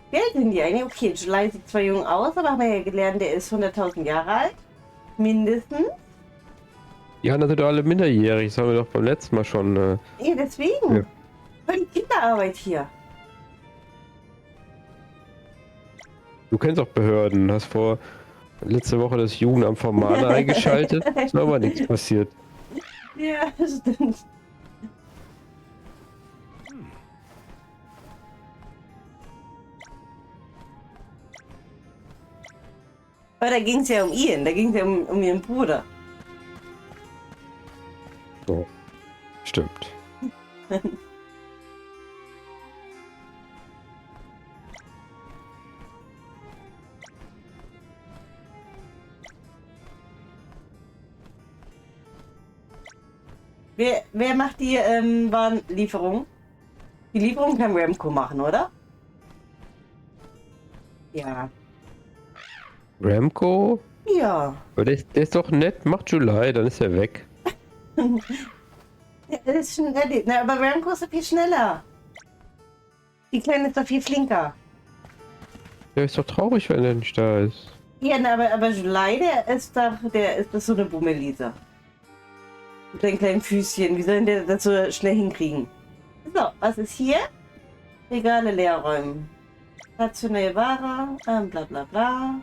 Speaker 1: Wie alt sind die eigentlich? Okay, July sieht zwar jung aus, aber haben wir ja gelernt, der ist 100.000 Jahre alt. Mindestens.
Speaker 2: Die anderen sind doch alle minderjährig, das haben wir doch beim letzten Mal schon.
Speaker 1: Ja, deswegen.
Speaker 2: Ja.
Speaker 1: Voll die Kinderarbeit hier.
Speaker 2: Du kennst auch Behörden, hast vor letzte Woche das Jugendamt von Mana eingeschaltet, ist aber nichts passiert.
Speaker 1: Ja, stimmt. Aber da ging es ja um ihn, da ging es ja um ihren Bruder.
Speaker 2: So. Stimmt.
Speaker 1: Wer macht die Warenlieferung? Die Lieferung kann Remco machen, oder? Ja.
Speaker 2: Remco?
Speaker 1: Ja.
Speaker 2: Aber der ist doch nett, macht July, dann ist er weg.
Speaker 1: Ja, das ist schon erledigt. Na, aber Remco ist doch viel schneller. Die Kleine ist doch viel flinker.
Speaker 2: Der ist doch traurig, wenn er nicht da ist.
Speaker 1: Ja, na, aber July, der ist doch so eine Bummelisa. Mit seinen kleinen Füßchen. Wie soll der das so schnell hinkriegen? So, was ist hier? Regale leer räumen. Stationäre Ware, bla bla bla.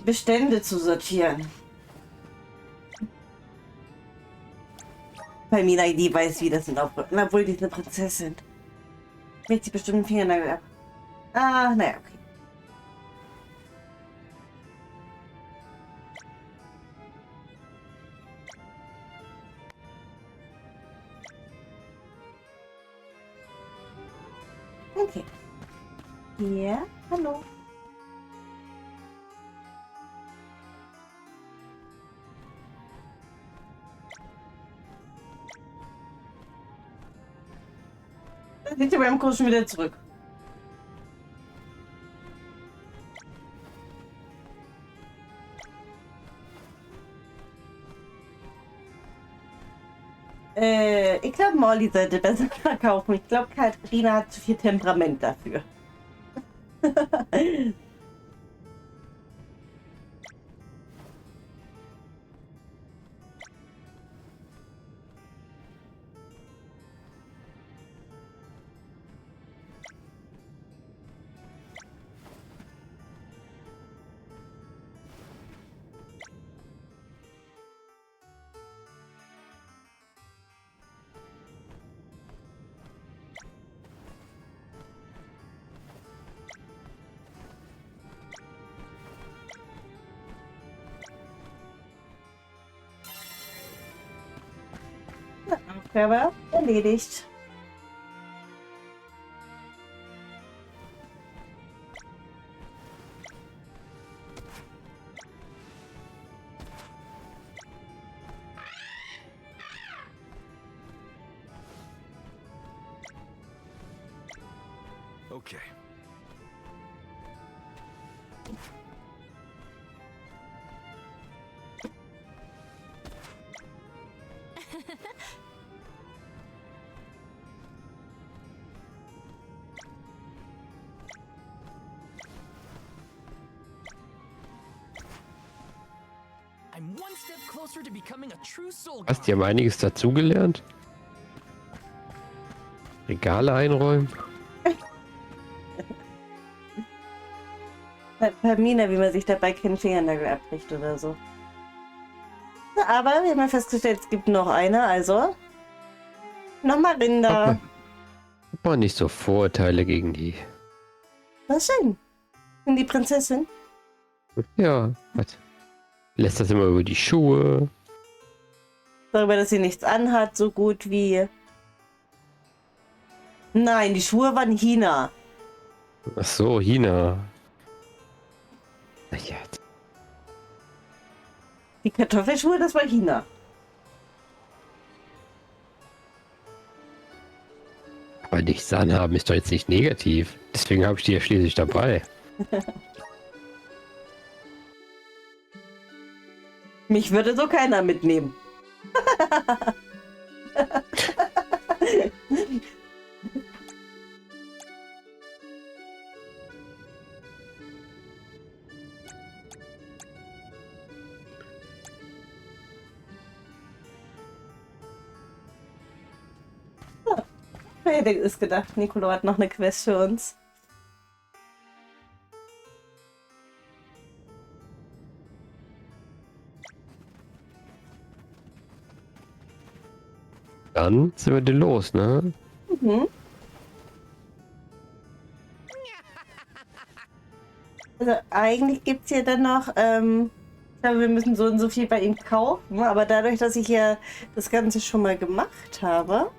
Speaker 1: Bestände zu sortieren. Palmina ID weiß, wie das sind, obwohl die eine Prinzessin. Legt sie bestimmt einen Fingernagel ab. Ah, naja, okay. Okay. Ja, hallo. Dann sind wir beim Kurs schon wieder zurück. Ich glaube, Molly sollte besser verkaufen. Ich glaube, Katharina hat zu viel Temperament dafür. Aufgabe erledigt.
Speaker 5: Okay.
Speaker 9: I'm one step closer to becoming a true soul
Speaker 2: Hast die
Speaker 9: guard.
Speaker 2: haben einiges dazugelernt? Regale einräumen?
Speaker 1: Pamina, wie man sich dabei keinen Fingernagel abbricht oder so. Aber wir haben ja festgestellt, es gibt noch eine, also nochmal Rinder.
Speaker 2: Hab mal nicht so Vorurteile gegen die.
Speaker 1: Was schön. Und die Prinzessin?
Speaker 2: Ja, was? Lässt das immer über die Schuhe.
Speaker 1: Darüber, dass sie nichts anhat, so gut wie... Nein, die Schuhe waren China.
Speaker 2: Ach so, China. Na ja,
Speaker 1: Die Kartoffelschuhe, das war China.
Speaker 2: aber nichts anhaben ist doch jetzt nicht negativ. Deswegen habe ich die ja schließlich dabei.
Speaker 1: Mich würde so keiner mitnehmen. Wer hätte es gedacht, Nicolo hat noch eine Quest für uns.
Speaker 2: Dann sind wir denn los, ne?
Speaker 1: Mhm. Also eigentlich gibt es hier dann noch, ich glaube, wir müssen so und so viel bei ihm kaufen, aber dadurch, dass ich ja das Ganze schon mal gemacht habe,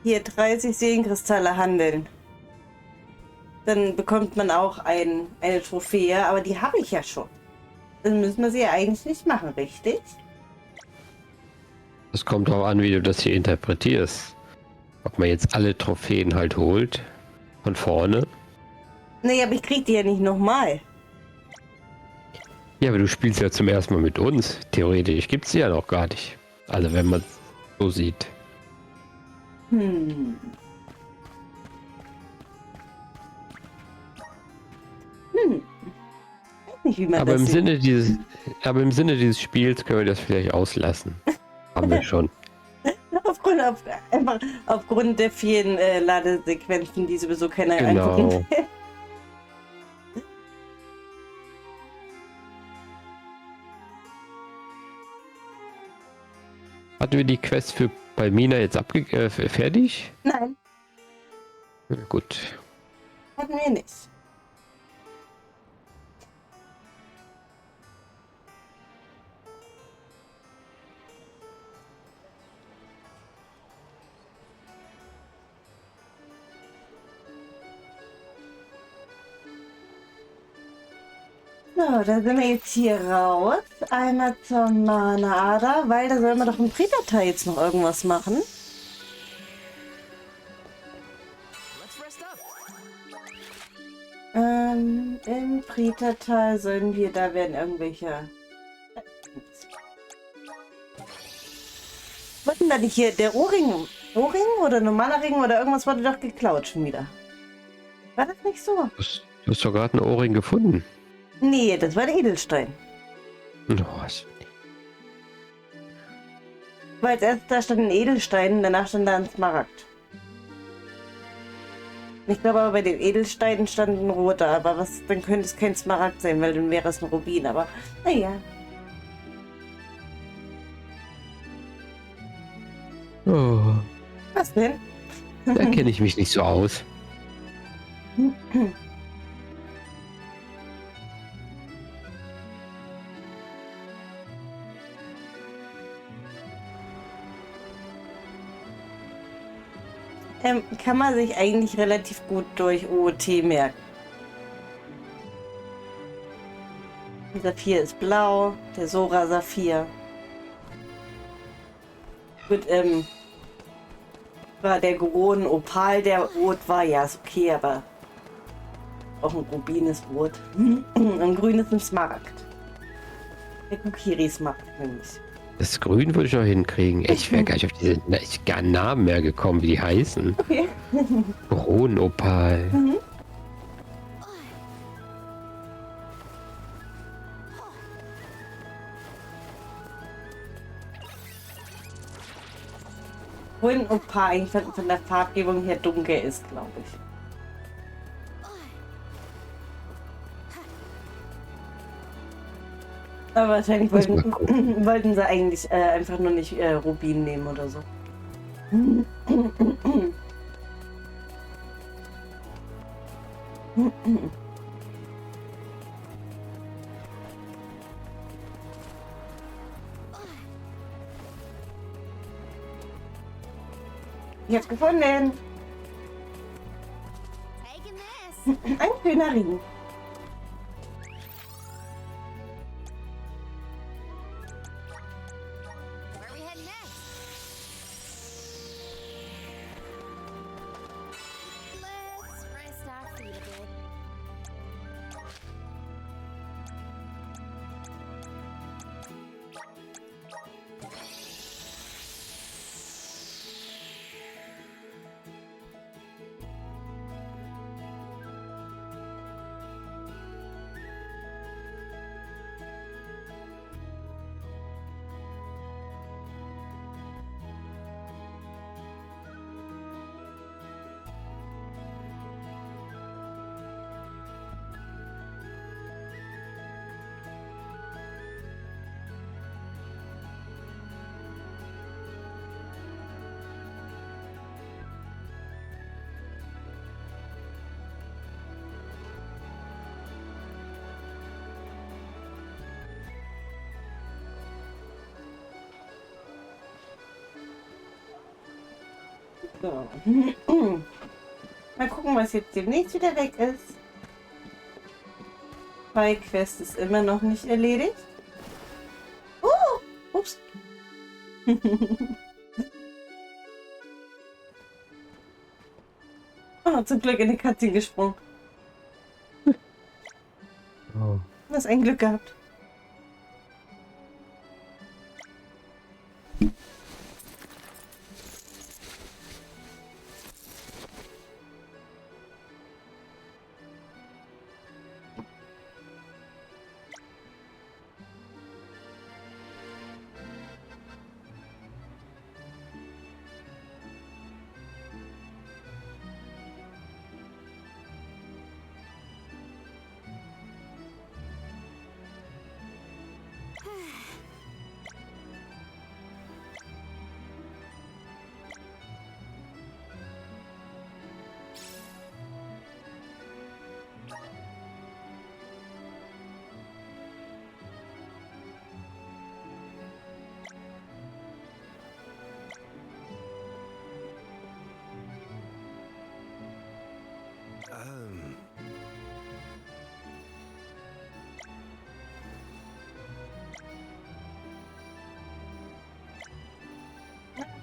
Speaker 1: hier 30 Seelenkristalle handeln. Dann bekommt man auch eine Trophäe, aber die habe ich ja schon. Dann müssen wir sie ja eigentlich nicht machen, richtig?
Speaker 2: Es kommt darauf an, wie du das hier interpretierst. Ob man jetzt alle Trophäen halt holt. Von vorne.
Speaker 1: Nee, aber ich krieg die ja nicht nochmal.
Speaker 2: Ja, aber du spielst ja zum ersten Mal mit uns. Theoretisch gibt es sie ja noch gar nicht. Also wenn man es so sieht.
Speaker 1: Hm. Weiß nicht, wie man
Speaker 2: Aber
Speaker 1: das
Speaker 2: im
Speaker 1: sieht.
Speaker 2: Sinne dieses Spiels können wir das vielleicht auslassen. Haben wir schon.
Speaker 1: Einfach aufgrund der vielen Ladesequenzen, die sowieso keiner
Speaker 2: Genau.
Speaker 1: angucken will.
Speaker 2: Hatten wir die Quest für Palmina jetzt fertig?
Speaker 1: Nein,
Speaker 2: Ja, gut.
Speaker 1: hatten wir nicht. So, da sind wir jetzt hier raus. Einmal zur Mana-Ader, weil da sollen wir doch im Predator jetzt noch irgendwas machen.
Speaker 9: Let's rest up.
Speaker 1: Im Predator sollen wir, da werden irgendwelche... Was denn da nicht hier? Der Ohrring? Ohrring oder normaler Ring oder irgendwas wurde doch geklaut schon wieder. War das nicht so?
Speaker 2: Du hast doch gerade einen Ohrring gefunden.
Speaker 1: Nee, das war der Edelstein.
Speaker 2: Oh, was?
Speaker 1: Weil erst da stand ein Edelstein, danach stand da ein Smaragd. Ich glaube aber bei den Edelsteinen stand ein roter, aber was, dann könnte es kein Smaragd sein, weil dann wäre es ein Rubin, aber naja.
Speaker 2: Oh,
Speaker 1: Was denn?
Speaker 2: da kenne ich mich nicht so aus.
Speaker 1: Kann man sich eigentlich relativ gut durch OOT merken. Der Saphir ist blau, der Sora Saphir. Gut, war der Goron Opal, der rot war, ja, ist okay, aber auch ein Rubin ist rot. Und grün ist ein Smaragd. Der Kokiri Smaragd nämlich.
Speaker 2: Das Grün würde ich noch hinkriegen. Ich wäre gar nicht auf diese gar Namen mehr gekommen, wie die heißen.
Speaker 1: Okay.
Speaker 2: Kronopal.
Speaker 1: Grün Opal eigentlich von der Farbgebung her dunkel ist, glaube ich. Aber wahrscheinlich wollten sie eigentlich einfach nur nicht Rubin nehmen oder so. Ich hab's gefunden.
Speaker 7: Taking this.
Speaker 1: Ein schöner Ring.
Speaker 7: Where are we heading next? Let's rest our feet a bit.
Speaker 1: So. Mal gucken, was jetzt demnächst wieder weg ist. Bei Quest ist immer noch nicht erledigt. Ups. Oh, zum Glück in die Katze gesprungen.
Speaker 2: Oh.
Speaker 1: Du hast ein Glück gehabt.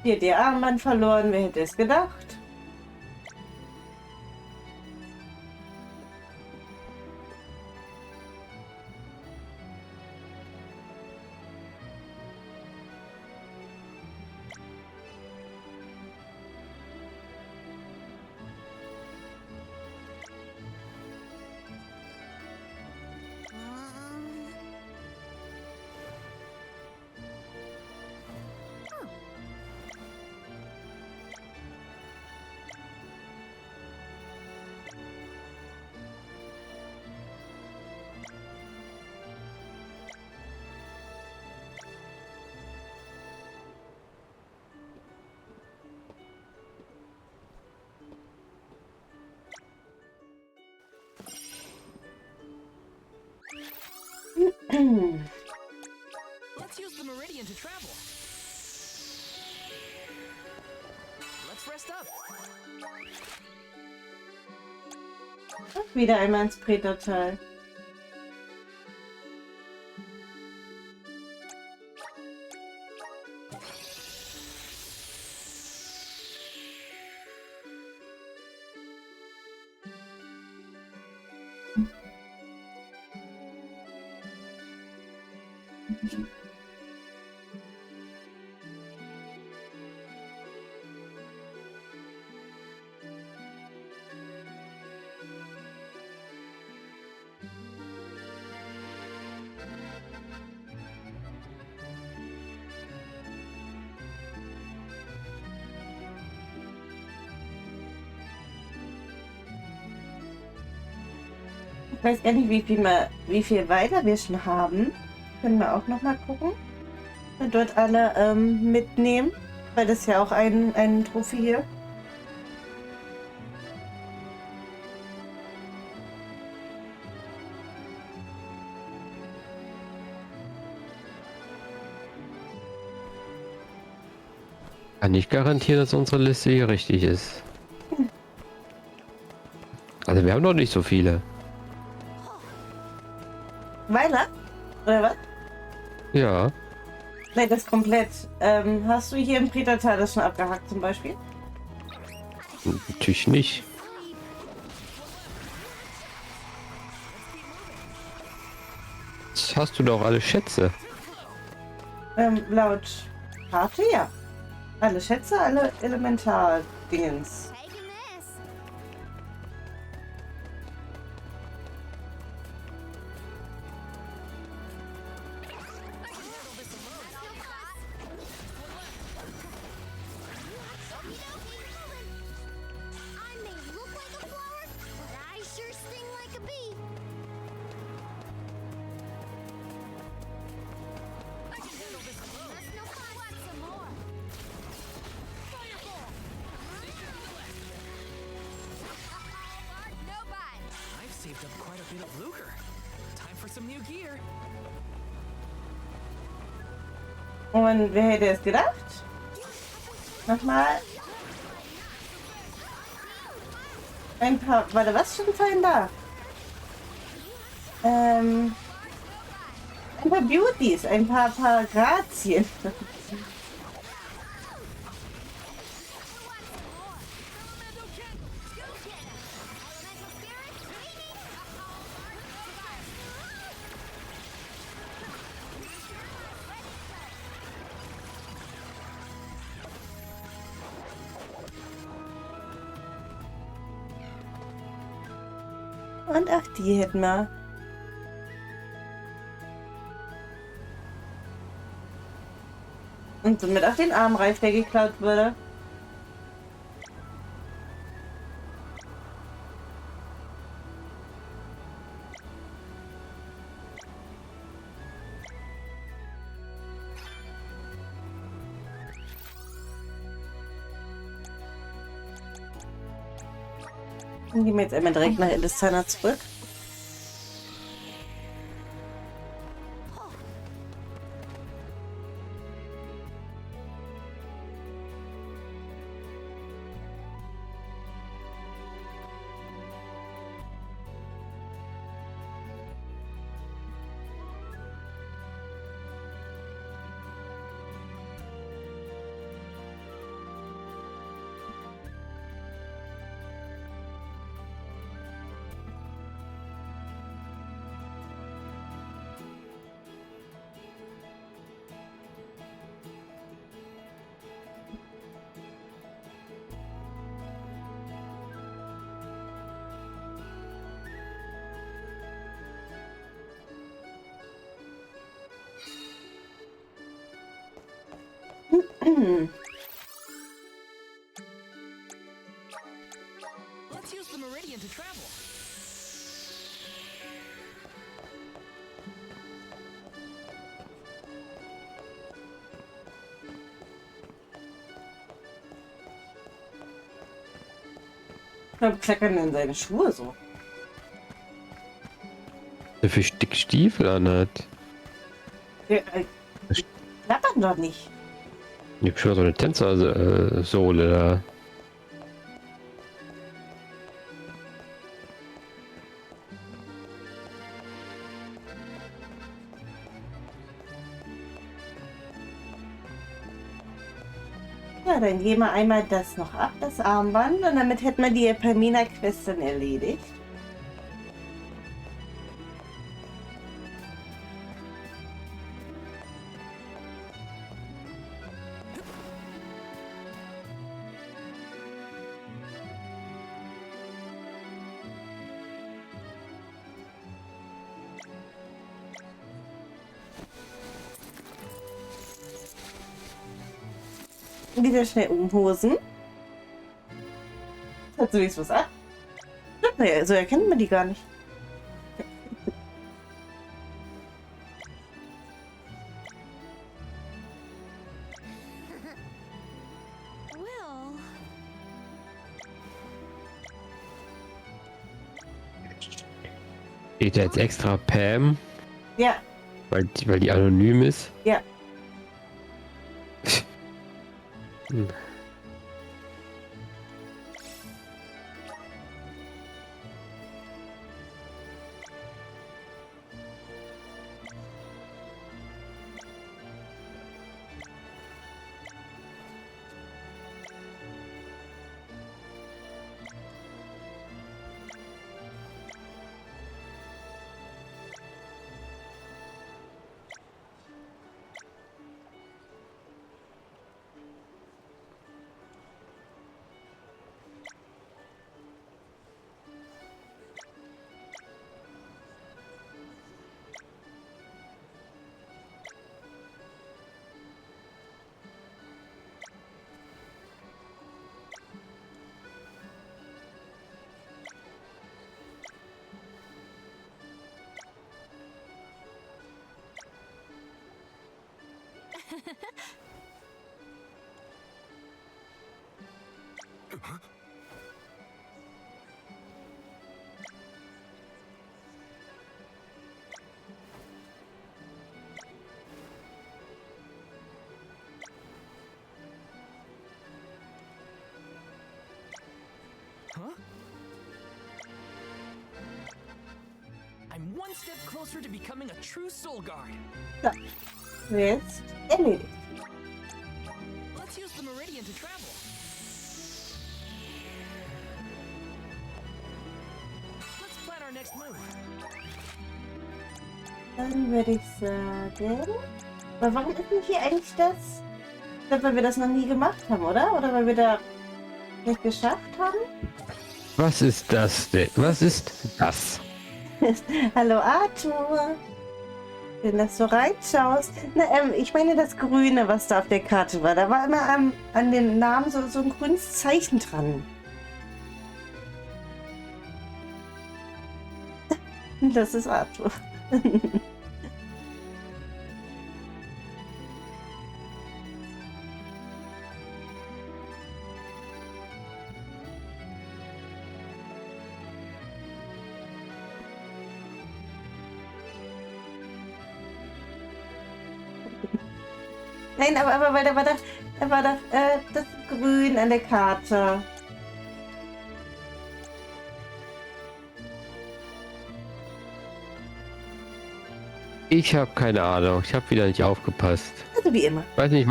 Speaker 1: Hier der Armband verloren, wer hätte es gedacht?
Speaker 9: Let's use the meridian to travel. Let's rest up.
Speaker 1: Wieder einmal ins Prätortal. Ich weiß gar nicht, wie viel weiter wir schon haben. Können wir auch noch mal gucken. Wir dort alle mitnehmen, weil das ja auch ein Trophäe hier.
Speaker 2: Kann nicht garantieren, dass unsere Liste hier richtig ist. Also wir haben noch nicht so viele.
Speaker 1: Weiter? Oder was?
Speaker 2: Ja.
Speaker 1: Nein, das komplett. Hast du hier im Prätortal das schon abgehakt zum Beispiel?
Speaker 2: Natürlich nicht. Jetzt hast du doch alle Schätze.
Speaker 1: Laut Karte, ja. Alle Schätze, alle Elementar-Dingens.
Speaker 3: Taking this.
Speaker 7: I may look like a flower, but I sure sting like a bee. That's no fun. Want some more?
Speaker 3: No bite.
Speaker 9: I've saved up quite a bit of lucre. Time for some new gear.
Speaker 1: Und wer hätte es gedacht? Nochmal. Ein paar. Warte, was schon vorhin da? Ein paar Beauties, ein paar Grazien. Und ach, die hätten wir. Und somit auch den Armreif, der geklaut wurde. Dann gehen wir jetzt einmal direkt nach Elistana zurück.
Speaker 9: Let's use the meridian to travel.
Speaker 1: Ich glaube, kleckern in seine Schuhe so.
Speaker 2: Der für Stiefel anhat.
Speaker 1: Klappern doch nicht.
Speaker 2: Ich hab schon so eine Tänzersohle da.
Speaker 1: Ja, dann gehen wir einmal das noch ab, das Armband, und damit hätten wir die Palmina-Quest dann erledigt. Wieder schnell umhosen. Hat so wenigstens was an. Naja, so erkennt man die gar nicht.
Speaker 3: Will.
Speaker 2: Steht da jetzt extra Pam,
Speaker 1: Ja,
Speaker 2: weil die anonym ist?
Speaker 1: ja.
Speaker 2: Hm.
Speaker 9: Huh? I'm one step closer to becoming a true soul guard.
Speaker 1: Jetzt erledigt.
Speaker 9: Let's use the meridian to travel. Let's plan our next move.
Speaker 1: Dann würde ich sagen... Aber warum ist denn hier eigentlich das? Ich glaube, weil wir das noch nie gemacht haben, oder? Oder weil wir da nicht geschafft haben?
Speaker 2: Was ist das denn? Was ist das?
Speaker 1: Hallo Arthur. Schön, dass du reinschaust. Na, ich meine das Grüne, was da auf der Karte war. Da war immer an den Namen so ein grünes Zeichen dran. Das ist Arthur. Nein, aber weil da war das Grün an der Karte.
Speaker 2: Ich habe keine Ahnung. Ich habe wieder nicht aufgepasst.
Speaker 1: Also wie immer.
Speaker 2: Weiß nicht,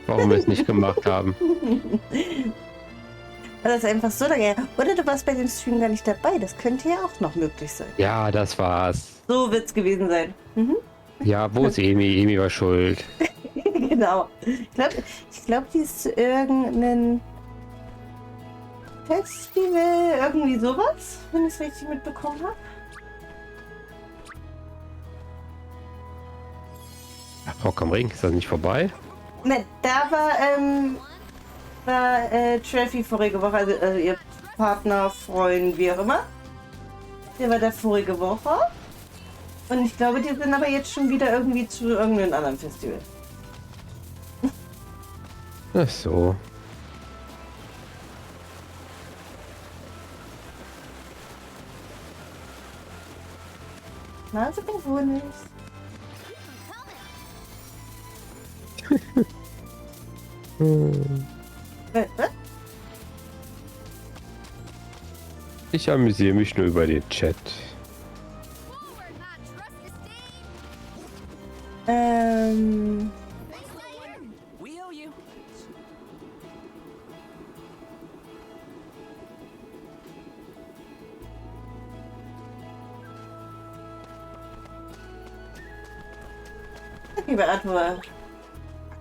Speaker 2: warum wir es nicht gemacht haben.
Speaker 1: War das einfach so lange? Oder du warst bei dem Stream gar nicht dabei. Das könnte ja auch noch möglich sein.
Speaker 2: Ja, das war's.
Speaker 1: So wird's gewesen sein. Mhm.
Speaker 2: Ja, wo ist Emi? Emi war schuld.
Speaker 1: Genau. Ich glaube, die ist zu irgendeinem Festival, irgendwie sowas, wenn ich es richtig mitbekommen habe.
Speaker 2: Rock am Ring, ist das nicht vorbei?
Speaker 1: Ne, da war Treffy vorige Woche, also ihr Partner, Freund, wie auch immer. Der war da vorige Woche. Und ich glaube, die sind aber jetzt schon wieder irgendwie zu irgendeinem anderen Festival.
Speaker 2: Ach so.
Speaker 1: Na, so bin ich wohl nicht. Was?
Speaker 2: Ich amüsiere mich nur über den Chat.
Speaker 9: We owe you.
Speaker 1: Okay, beantworte.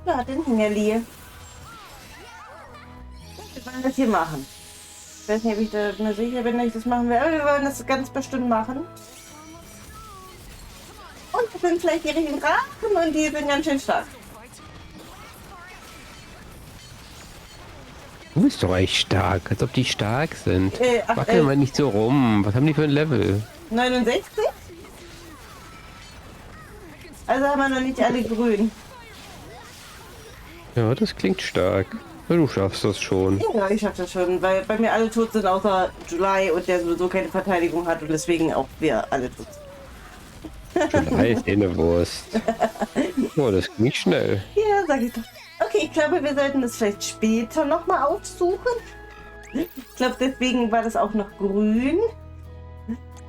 Speaker 1: Ja, den Hingerli. Wir wollen das hier machen. Ich weiß nicht, ob ich da mir sicher bin, dass ich das machen will, aber wir wollen das ganz bestimmt machen. Und das sind vielleicht die richtigen Drachen und die sind ganz schön stark.
Speaker 2: Du bist doch echt stark, als ob die stark sind.
Speaker 1: Ach,
Speaker 2: Wackel mal nicht so rum. Was haben die für ein Level?
Speaker 1: 69? Also haben wir noch nicht alle grün.
Speaker 2: Ja, das klingt stark. Ja, du schaffst das schon.
Speaker 1: Ja, ich schaff das schon, weil bei mir alle tot sind, außer July und der sowieso keine Verteidigung hat und deswegen auch wir alle tot sind.
Speaker 2: July ist eh eine Wurst. Oh, das ging schnell.
Speaker 1: Ja, sag ich doch. Okay, ich glaube, wir sollten das vielleicht später nochmal aufsuchen. Ich glaube, deswegen war das auch noch grün.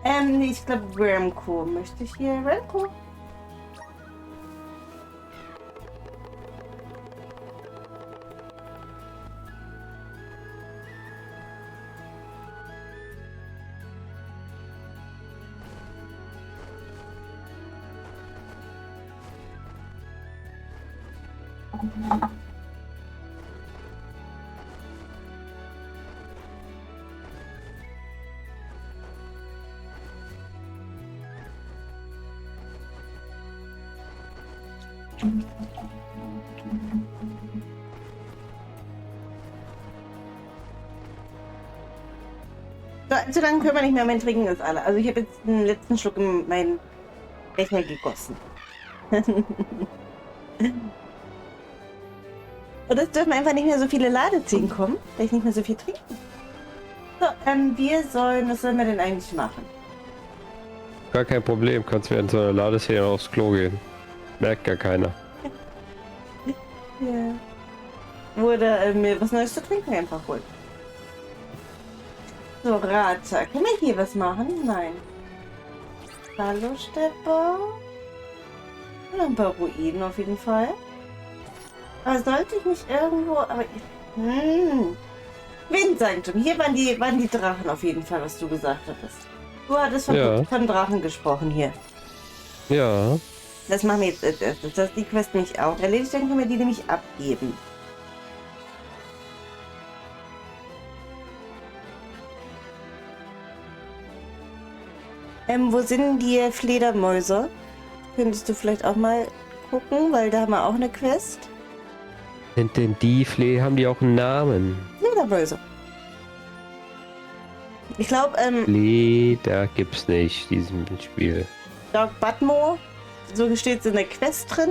Speaker 1: Nee, ich glaube, Ramco. Möchte ich hier Ramco? So, allzu lange können wir nicht mehr, mein Trinken ist alle. Also ich habe jetzt den letzten Schluck in meinen Becher gegossen. Und es dürfen einfach nicht mehr so viele Ladeziehen kommen, weil ich nicht mehr so viel trinke. So, was sollen wir denn eigentlich machen?
Speaker 2: Gar kein Problem, kannst während so einer Ladeszene aufs Klo gehen. Merkt gar keiner.
Speaker 1: Ja. Oder mir was Neues zu trinken einfach holen. So, Rata. Können wir hier was machen? Nein. Hallo, Stepper. Und ein paar Ruinen auf jeden Fall. Aber sollte ich nicht irgendwo... Aber... Windsanktum. Hier waren die Drachen auf jeden Fall, was du gesagt hattest. Du hattest von Drachen gesprochen hier.
Speaker 2: Ja.
Speaker 1: Das machen wir jetzt als erstes. Das ist die Quest nicht auch erledigt, dann können wir die nämlich abgeben. Wo sind die Fledermäuse? Könntest du vielleicht auch mal gucken, weil da haben wir auch eine Quest.
Speaker 2: Sind denn die haben die auch einen Namen?
Speaker 1: Fledermäuse. Ich glaube,
Speaker 2: Fleder gibt's nicht, diesem Spiel.
Speaker 1: Doc Batmo, so steht es in der Quest drin.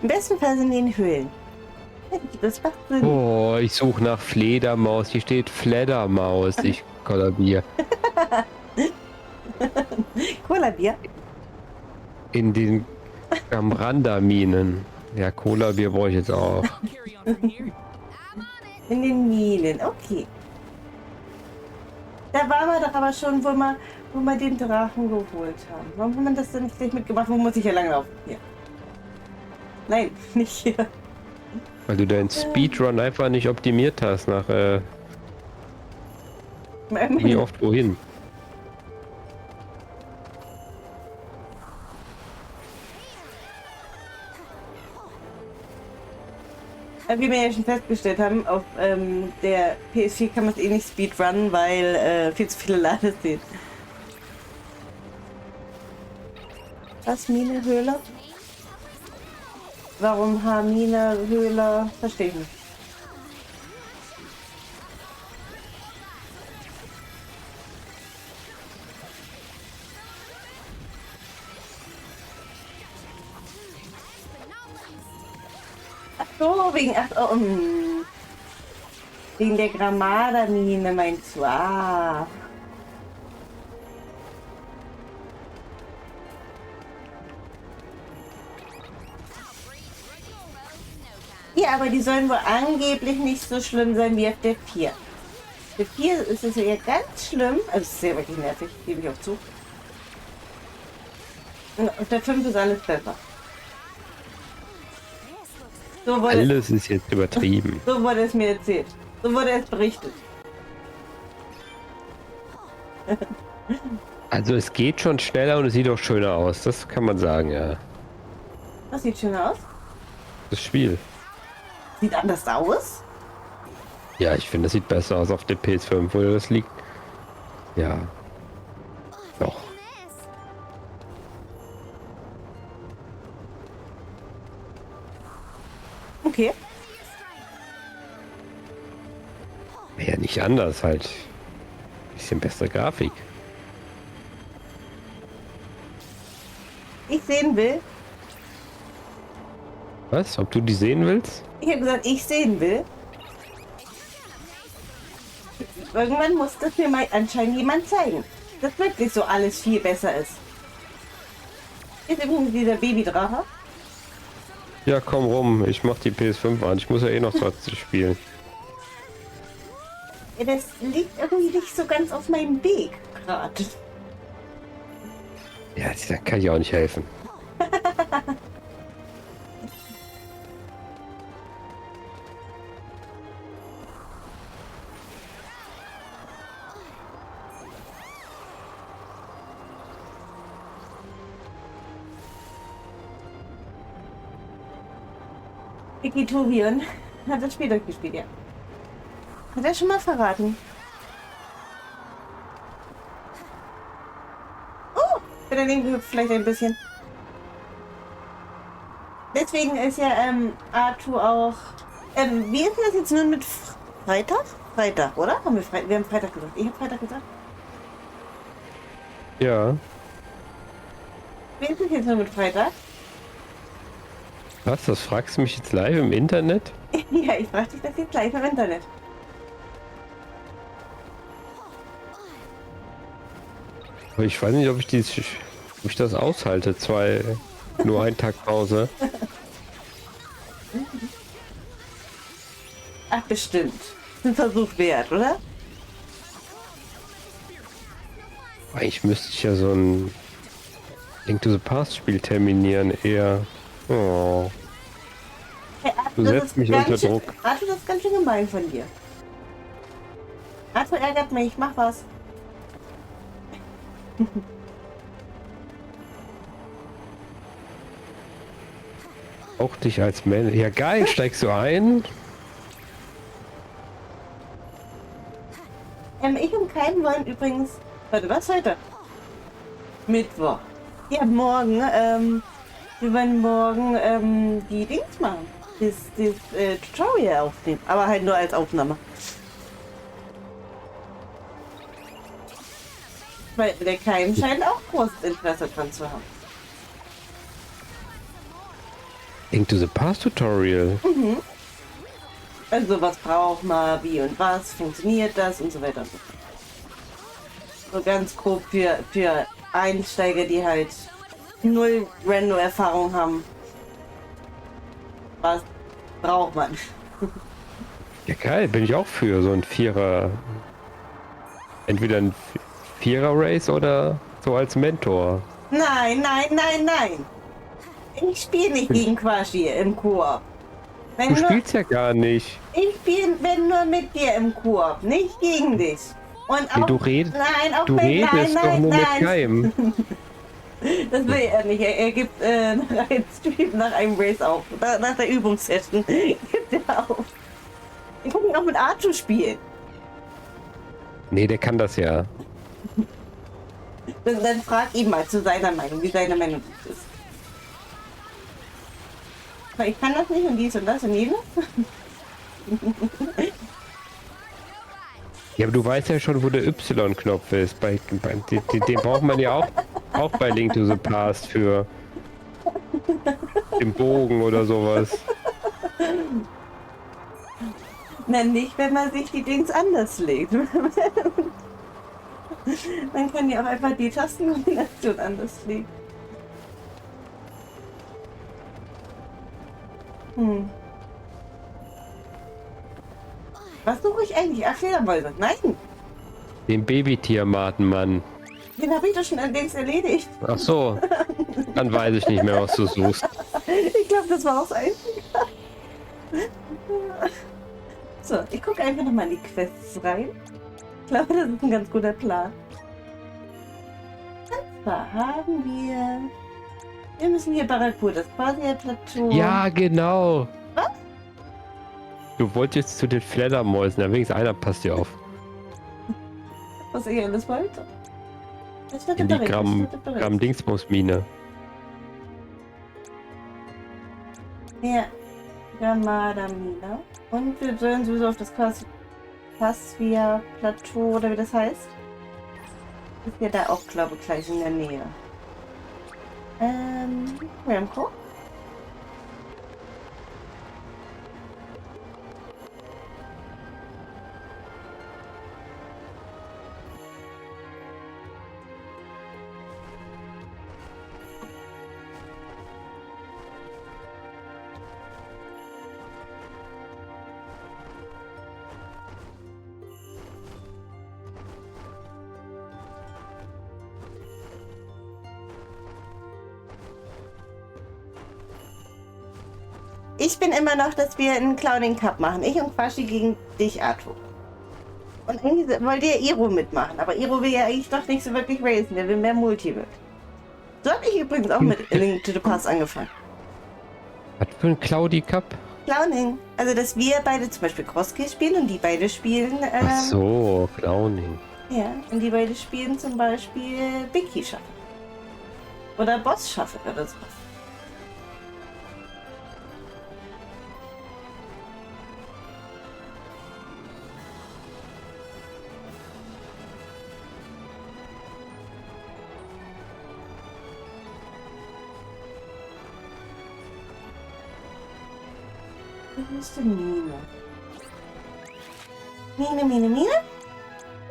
Speaker 1: Im besten Fall sind die in Höhlen. Das macht Sinn.
Speaker 2: Oh, ich suche nach Fledermaus. Hier steht Fledermaus. Ich kollabiere.
Speaker 1: Cola-Bier.
Speaker 2: In den Gamranda-Minen. Ja, Cola-Bier brauche ich jetzt auch.
Speaker 9: Carry on from here.
Speaker 1: In den Minen, okay. Da waren wir doch aber schon, wo wir den Drachen geholt haben. Warum haben wir das denn nicht gleich mitgemacht? Wo muss ich hier langlaufen? Hier. Nein, nicht hier.
Speaker 2: Weil du deinen Speedrun einfach nicht optimiert hast nach wie oft wohin.
Speaker 1: Wie wir ja schon festgestellt haben, auf der PS4 kann man es eh nicht speedrunnen, weil viel zu viele Ladeszenen. Was, Minehöhle? Warum Minehöhle? Verstehe ich nicht. Ach so, wegen der Gramada-Mine meinst du? Ah. Ja, aber die sollen wohl angeblich nicht so schlimm sein wie auf der 4. Der 4 ist es ja ganz schlimm. Also es ist ja wirklich nervig, gebe ich auch zu. Und auf der 5 ist alles besser. So wurde
Speaker 2: Alles ist jetzt übertrieben.
Speaker 1: So wurde es mir erzählt. So wurde es berichtet.
Speaker 2: Also es geht schon schneller und es sieht auch schöner aus. Das kann man sagen, ja.
Speaker 1: Das sieht schöner aus.
Speaker 2: Das Spiel.
Speaker 1: Sieht anders aus.
Speaker 2: Ja, ich finde, das sieht besser aus auf der PS5, wo das liegt. Ja. Doch.
Speaker 1: Okay.
Speaker 2: Ja, nicht anders halt. Bisschen bessere Grafik.
Speaker 1: Ich sehen will.
Speaker 2: Was? Ob du die sehen willst?
Speaker 1: Ich habe gesagt, ich sehen will. Irgendwann muss das mir mal anscheinend jemand zeigen, dass wirklich so alles viel besser ist. Hier ist übrigens dieser Babydrache.
Speaker 2: Ja, komm rum. Ich mach die PS5 an. Ich muss ja eh noch 20 spielen.
Speaker 1: Ja, das liegt irgendwie nicht so ganz auf meinem Weg gerade.
Speaker 2: Ja, da kann ich auch nicht helfen.
Speaker 1: Vicky Tovian hat das Spiel durchgespielt, ja. Hat er schon mal verraten. Oh, bin daneben gehüpft vielleicht ein bisschen. Deswegen ist ja Arthur auch... wie ist denn das jetzt nun mit Freitag? Freitag, oder? Wir haben Freitag gesagt. Ich habe Freitag gesagt.
Speaker 2: Ja.
Speaker 1: Wie ist das jetzt nun mit Freitag?
Speaker 2: Was? Das fragst du mich jetzt live im Internet?
Speaker 1: Ja, ich frage dich das jetzt gleich im Internet.
Speaker 2: Aber ich weiß nicht, ob ich das aushalte. Nur einen Tag Pause.
Speaker 1: Ach, bestimmt. Ein Versuch wert, oder?
Speaker 2: Eigentlich müsste ich ja so ein Link to the Past Spiel terminieren eher. Oh.
Speaker 1: Hey,
Speaker 2: Du setzt mich unter Druck.
Speaker 1: Arthur, das ist ganz schön gemein von dir. Arthur ärgert mich, mach was.
Speaker 2: Auch dich als Mann. Ja geil, steigst du ein?
Speaker 1: Ich und Kein wollen übrigens... Warte, was heute? Mittwoch. Ja, morgen, wir wollen morgen die Dings machen. Das Tutorial aufnehmen. Aber halt nur als Aufnahme. Weil der Keim scheint auch großes Interesse dran zu haben.
Speaker 2: Link to the Past Tutorial.
Speaker 1: Mhm. Also was braucht man, wie und was, funktioniert das und so weiter und so fort. So ganz grob für Einsteiger, die halt null Rando-Erfahrung haben. Was braucht man?
Speaker 2: Ja geil, bin ich auch für so ein Vierer. Entweder ein Vierer-Race oder so als Mentor.
Speaker 1: Nein, nein, nein, nein. Ich spiele nicht gegen Quashi im Koop.
Speaker 2: Du spielst ja gar nicht.
Speaker 1: Ich spiele nur mit dir im Koop, nicht gegen dich. Und auch,
Speaker 2: Du redest
Speaker 1: nein, auch
Speaker 2: doch nur mit Keim.
Speaker 1: Das will er nicht. Er gibt nach einem Stream, nach einem Race auf. Nach der Übungssession gibt er auf. Wir gucken auch mit Arthur spielen.
Speaker 2: Nee, der kann das ja.
Speaker 1: Dann frag ihn mal zu seiner Meinung, wie seine Meinung ist. Aber ich kann das nicht und dies und das und jenes.
Speaker 2: Ja, aber du weißt ja schon, wo der Y-Knopf ist. Den braucht man ja auch bei Link to the Past für den Bogen oder sowas.
Speaker 1: Na, nicht, wenn man sich die Dings anders legt. Man kann ja auch einfach die Tastenkombination anders legen. Was suche ich eigentlich? Ach, Fledermäuse. Nein,
Speaker 2: Den Babytiermatenmann.
Speaker 1: den habe ich doch schon allerdings erledigt.
Speaker 2: Ach so. Dann weiß ich nicht mehr, was du suchst.
Speaker 1: Ich glaube, das war auch das Einzige. So, ich gucke einfach nochmal in die Quests rein. Ich glaube, das ist ein ganz guter Plan. Und zwar haben wir... Wir müssen hier Barracuda, das Quasi-Plateau.
Speaker 2: Ja, genau.
Speaker 1: Was?
Speaker 2: Du wolltest zu den Fledermäusen. Ja, wenigstens einer passt dir auf.
Speaker 1: Was ich alles wollte. Das wird
Speaker 2: In die
Speaker 1: berichtet, das wird berichtet.
Speaker 2: Gramm-Dingsbums-Mine.
Speaker 1: Ja, Gramada-Mine. Und wir sollen sowieso auf das Pasvia-Plateau, oder wie das heißt. Ist ja da auch, glaube ich, gleich in der Nähe. Ramco? Ich bin immer noch, dass wir einen Clowning Cup machen. Ich und Quashi gegen dich, Arthur. Und eigentlich wollte ja Iro mitmachen, aber Iro will ja eigentlich doch nicht so wirklich racen. Der will mehr Multi mit. So habe ich übrigens auch mit Link to the Past angefangen.
Speaker 2: Was für ein Cloudy Cup?
Speaker 1: Clowning. Also, dass wir beide zum Beispiel Crosskill spielen und die beide spielen...
Speaker 2: Ach so, Clowning.
Speaker 1: Ja, und die beide spielen zum Beispiel Big Key Shuffle. Oder Boss Shuffle oder sowas. Wo ist die Mine? Mine?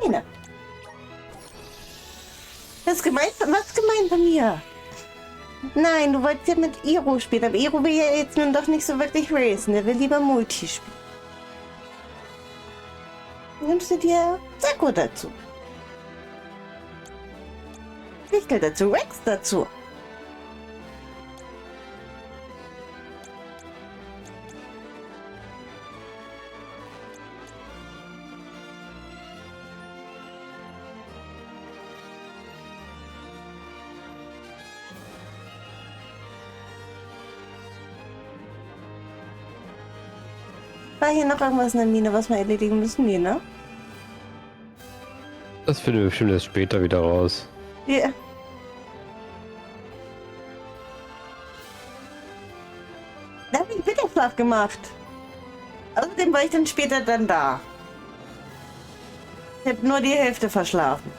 Speaker 1: Mine. Das ist gemeint, was gemeint von mir? Nein, du wolltest ja mit Iro spielen, aber Iro will ja jetzt nun doch nicht so wirklich racen. Der will lieber Multi spielen. Nimmst du dir Sakko dazu? Wichtel dazu, Rex dazu. War hier noch irgendwas in der Mine, was wir erledigen müssen? Nee, ne?
Speaker 2: Das finden wir bestimmt erst später wieder raus.
Speaker 1: Ja. Da habe ich Winterschlaf gemacht. Außerdem war ich dann später dann da. Ich habe nur die Hälfte verschlafen.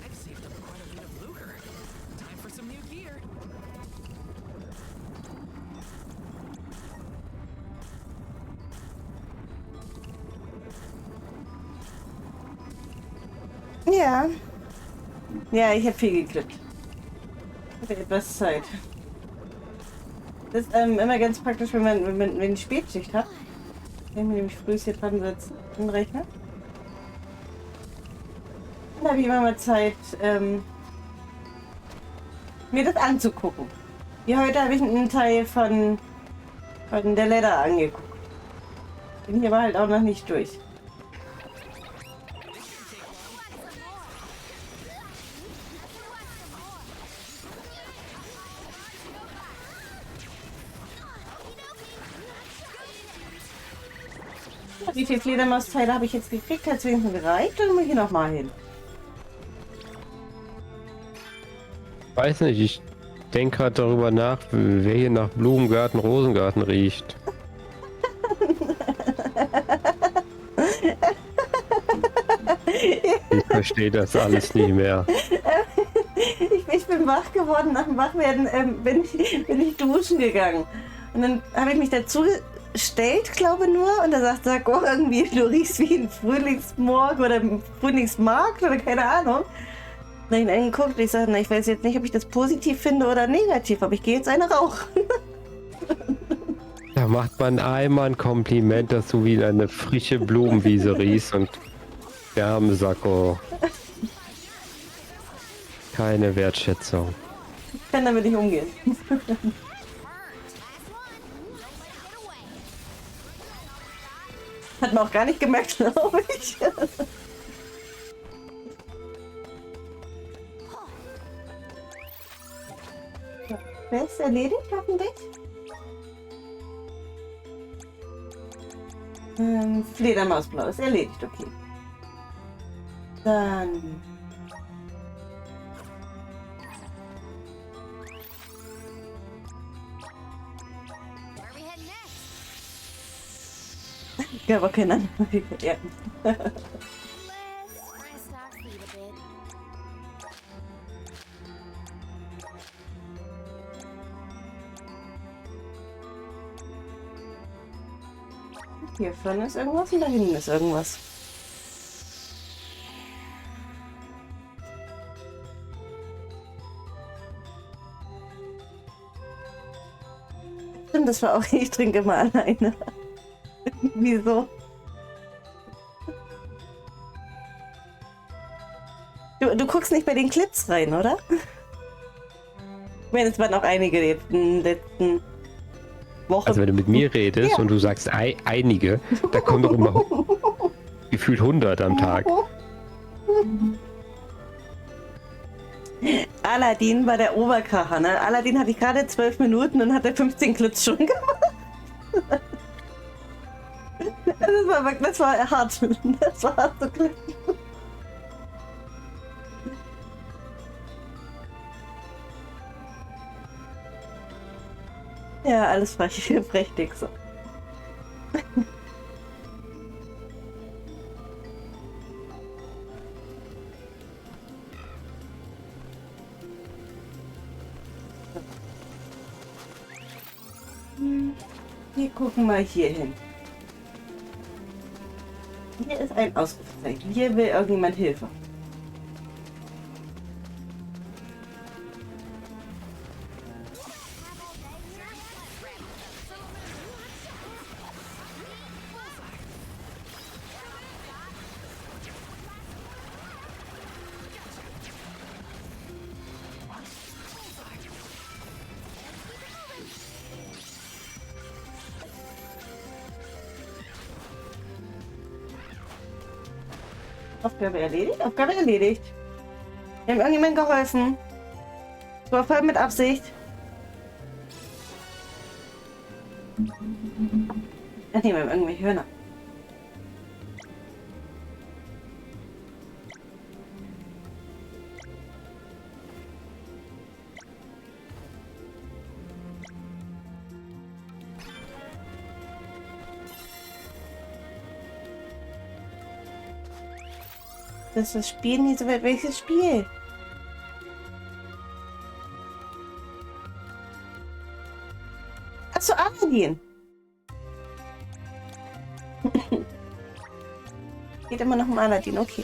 Speaker 9: I've saved up quite a bit of lucre. Time for some new gear.
Speaker 1: Ja. Ja, ich habe viel geklippt. Ich hatte etwas Zeit. Das ist immer ganz praktisch, wenn ich Spätschicht habe. Kann ich mir nämlich früh hier dran setzen, im Rechner. Dann habe ich immer mal Zeit, mir das anzugucken. Wie heute habe ich einen Teil von der Ladder angeguckt. Bin hier aber halt auch noch nicht durch. Wie viele Fledermausteile habe ich jetzt gekriegt? Hat es wenigstens gereicht oder muss ich hier nochmal hin?
Speaker 2: Weiß nicht, ich denke gerade darüber nach, wer hier nach Blumengarten, Rosengarten riecht. Ich verstehe das alles nicht mehr.
Speaker 1: Ich bin wach geworden. Nach dem Wachwerden bin ich duschen gegangen. Und dann habe ich mich dazu gestellt, glaube nur. Und da sagt Sako irgendwie, du riechst wie ein Frühlingsmorgen oder ein Frühlingsmarkt oder keine Ahnung. Dann habe ich ihn angeguckt und ich sage, ich weiß jetzt nicht, ob ich das positiv finde oder negativ, aber ich gehe jetzt eine rauchen.
Speaker 2: Da macht man einmal ein Kompliment, dass du wie eine frische Blumenwiese riechst und der arme Sako. Keine Wertschätzung.
Speaker 1: Ich kann damit nicht umgehen. Hat man auch gar nicht gemerkt, glaube ich. Wer ist erledigt, hoffentlich? Fledermausblau ist erledigt, okay. Dann... Ich habe auch keine Ahnung. Ja. Hier vorne ist irgendwas und da hinten ist irgendwas. Stimmt, das war auch, ich trinke immer alleine. Wieso? Du guckst nicht bei den Clips rein, oder? Ich meine, es waren auch einige letzten Wochen.
Speaker 2: Also wenn du mit mir redest ja. Und du sagst einige, da kommen doch immer gefühlt 100 am Tag.
Speaker 1: Aladdin war der Oberkracher, ne? Aladdin hatte ich gerade 12 Minuten und hat er 15 Clips schon gemacht. Das war hart. Das war hart zu klicken. Ja, alles prächtig so. Wir gucken mal hier hin. Hier ist ein Ausrufezeichen. Hier will irgendjemand Hilfe. Aufgabe erledigt? Aufgabe erledigt. Wir haben irgendjemand geholfen. Das war voll mit Absicht. Ach nee, wir haben irgendwelche Hörner. Das ist das Spiel nicht so weit. Welches Spiel? Achso, Aladdin. Geht immer noch um Aladdin, okay.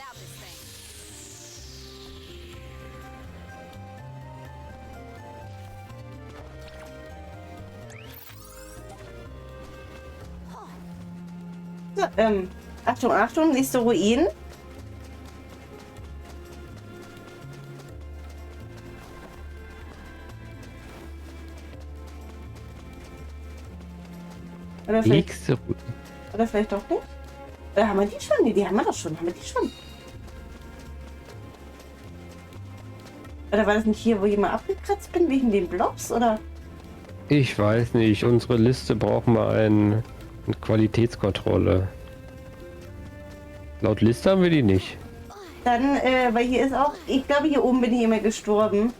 Speaker 1: So, Achtung, Achtung, nächste Ruinen. Oder vielleicht,
Speaker 2: Nächste Route.
Speaker 1: oder vielleicht auch nicht? Oder haben wir die schon? Nee, die haben wir doch schon. Haben wir die schon? Oder war das nicht hier, wo ich mal abgekratzt bin, wegen den Blobs? Oder?
Speaker 2: Ich weiß nicht. Unsere Liste brauchen wir eine Qualitätskontrolle. Laut Liste haben wir die nicht.
Speaker 1: Dann, weil hier ist auch, ich glaube, hier oben bin ich immer gestorben.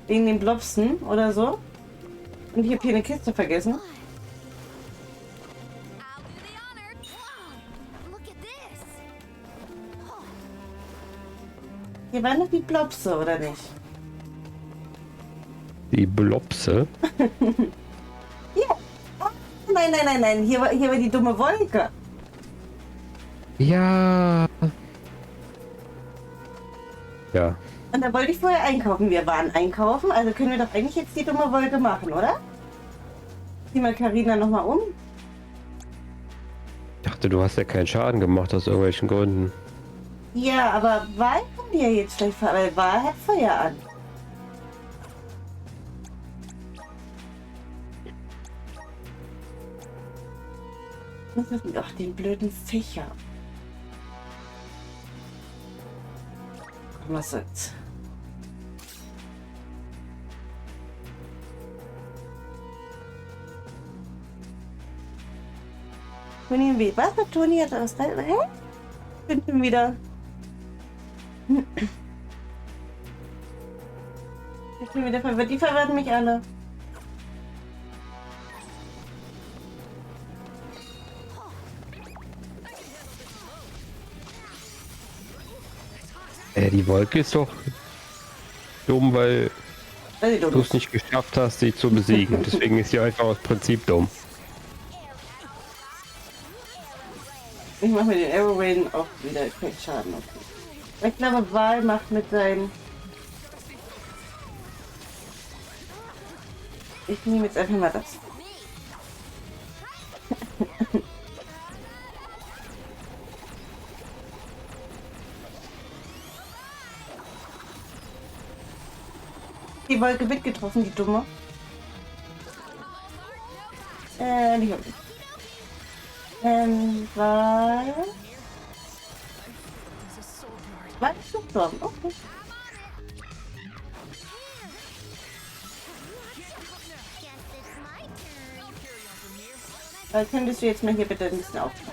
Speaker 1: Wegen den Blobsen oder so. Und ich habe hier eine Kiste vergessen.
Speaker 3: I'll do the honor. Wow, look at this.
Speaker 1: Hier waren noch die Blobse, oder nicht?
Speaker 2: Die Blobse.
Speaker 1: Ja. Oh, nein, nein, nein, nein. Hier war die dumme Wolke.
Speaker 2: Ja. Ja.
Speaker 1: Und da wollte ich vorher einkaufen. Wir waren einkaufen, also können wir doch eigentlich jetzt die dumme Wolke machen, oder? Zieh mal Carina nochmal um.
Speaker 2: Ich dachte, du hast ja keinen Schaden gemacht aus irgendwelchen Gründen.
Speaker 1: Ja, aber Wahl kann die ja jetzt schlecht fahren, weil Wahl hat Feuer an. Ach, den blöden Fächer. Was soll's? Toni und was? Toni hat das. Hä? Bin schon wieder. Ich bin wieder verwirrt. Die verwirren mich alle.
Speaker 2: Die Wolke ist doch dumm, weil
Speaker 1: Weil sie
Speaker 2: du es nicht geschafft hast, sie zu besiegen. Deswegen ist sie einfach aus Prinzip dumm.
Speaker 1: Ich mache mit den Arrow Rain auch wieder keinen Schaden. Okay. Ich glaube, Wahl macht mit seinem. Ich nehme jetzt einfach mal das. Die Wolke wird getroffen, die Dumme. Die hab ich. Weil... War ich gestorben? Okay. Könntest du jetzt mal hier bitte ein bisschen aufpassen?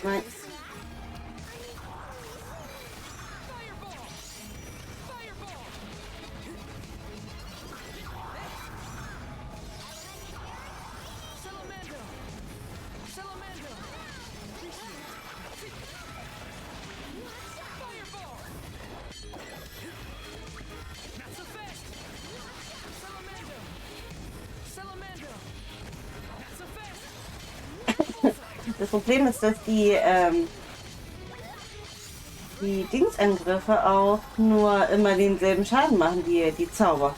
Speaker 1: Nein. Das Problem ist, dass die Dingsangriffe auch nur immer denselben Schaden machen, die Zauber.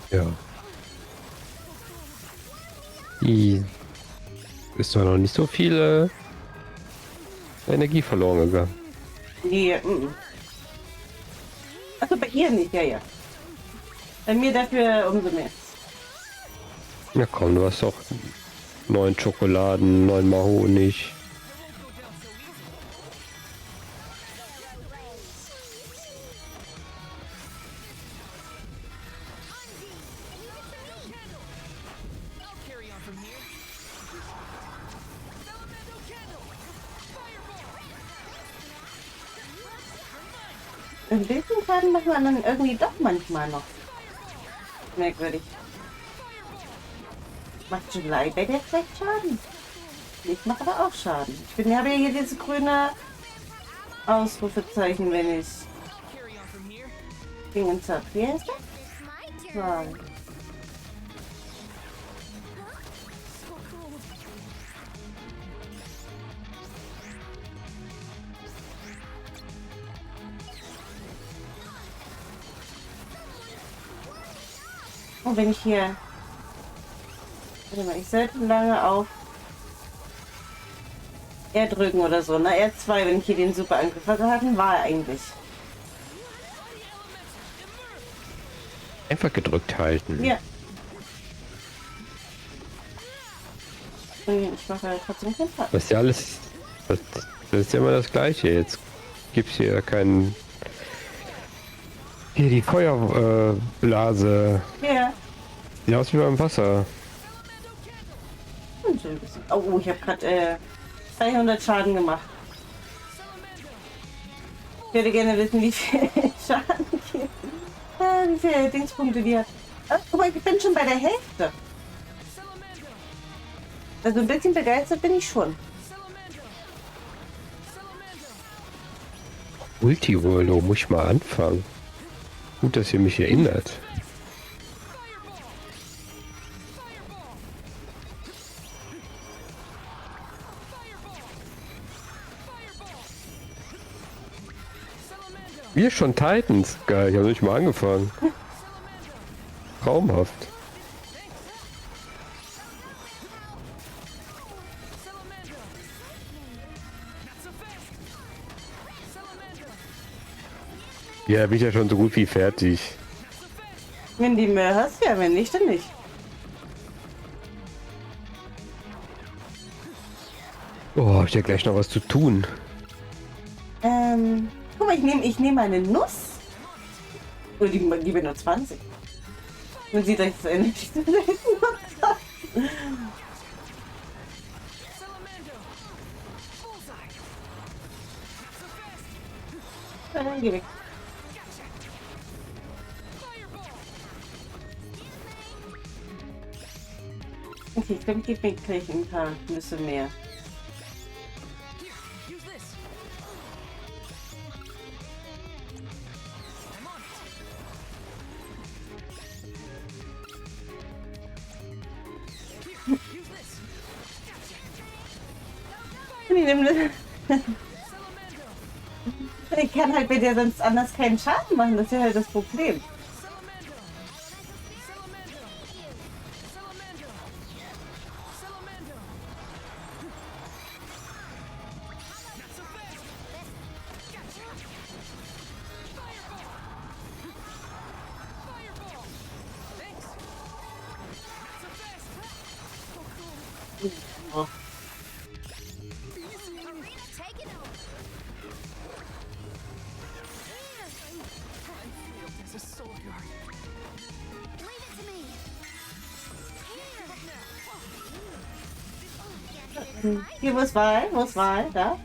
Speaker 2: Ja. Die ist doch noch nicht so viel Energie verloren gegangen.
Speaker 1: Die, also bei ihr nicht, ja. Bei mir dafür umso mehr.
Speaker 2: Ja komm, du hast doch 9 Schokoladen, 9 mal Honig.
Speaker 1: Ein bisschen Schaden macht man dann irgendwie doch manchmal noch. Merkwürdig. Macht July bei der vielleicht Schaden? Ich mache aber auch Schaden. Ich habe ja hier diese grüne Ausrufezeichen, wenn ich Dingens hab. Wie heißt das? Wahl. Und wenn ich hier Warte mal, ich sollte lange auf R drücken oder so. Na, R2, wenn ich hier den Superangriff hatten, war er eigentlich.
Speaker 2: Einfach gedrückt halten.
Speaker 1: Ja. Ich mache ja trotzdem keinen Fall.
Speaker 2: Das ist ja alles. Das ist ja immer das Gleiche. Jetzt gibt es hier keinen. Hier die Feuerblase.
Speaker 1: Ja.
Speaker 2: Sieht aus wie beim Wasser.
Speaker 1: Und so ein bisschen. Oh, ich habe gerade 200 Schaden gemacht. Ich würde gerne wissen, wie viel Schaden gibt. Wie viele Dingspunkte die hat. Guck mal, ich bin schon bei der Hälfte. Also ein bisschen begeistert bin ich schon.
Speaker 2: Multi-World, muss ich mal anfangen. Gut, dass ihr mich erinnert. Wir schon Titans. Geil, ich habe nicht mal angefangen. Traumhaft. Ja, bin ich ja schon so gut wie fertig.
Speaker 1: Wenn die mehr hast, ja, wenn nicht, dann nicht.
Speaker 2: Oh, hab ich ja gleich noch was zu tun.
Speaker 1: Guck mal, ich nehme eine Nuss. Oder die gebe nur 20. Man sieht, dass ich das Ende nicht so selten mache. Geh weg. Okay, ich glaube, ich gebe mir gleich ein paar Nüsse mehr. Ich kann halt bei dir sonst anders keinen Schaden machen, das ist ja halt das Problem. Oh. Hier, wo ist Wahl? Wo ist Wahl? Da?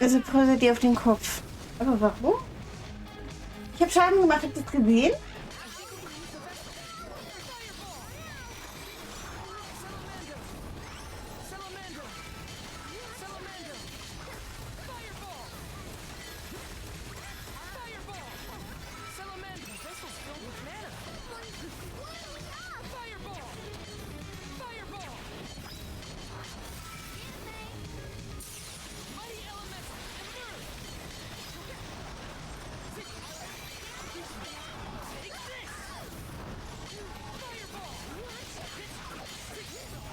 Speaker 1: Also prügelt die auf den Kopf. Aber warum? Ich habe Schaden gemacht, habt ihr das gesehen?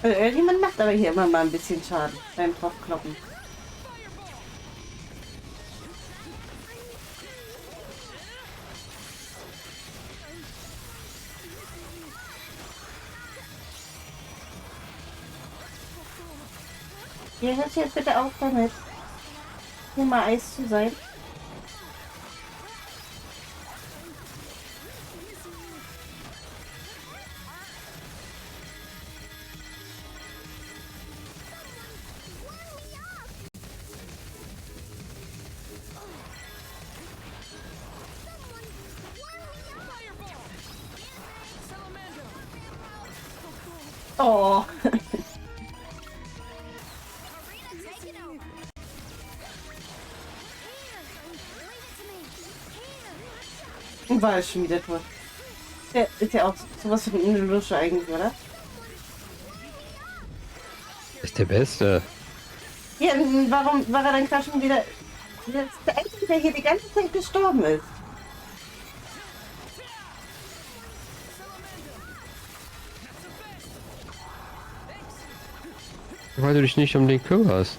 Speaker 1: Irgendjemand macht aber hier immer mal ein bisschen Schaden beim Draufkloppen. Hier hört jetzt bitte auf damit, hier mal Eis zu sein. Oh. Und war es schon wieder tot. Der ist ja auch sowas von eine Lusche eigentlich, oder?
Speaker 2: Ist der Beste.
Speaker 1: Ja, warum war er dann gerade schon wieder... Das ist der Einzige, der hier die ganze Zeit gestorben ist.
Speaker 2: Weil du dich nicht um den kümmerst.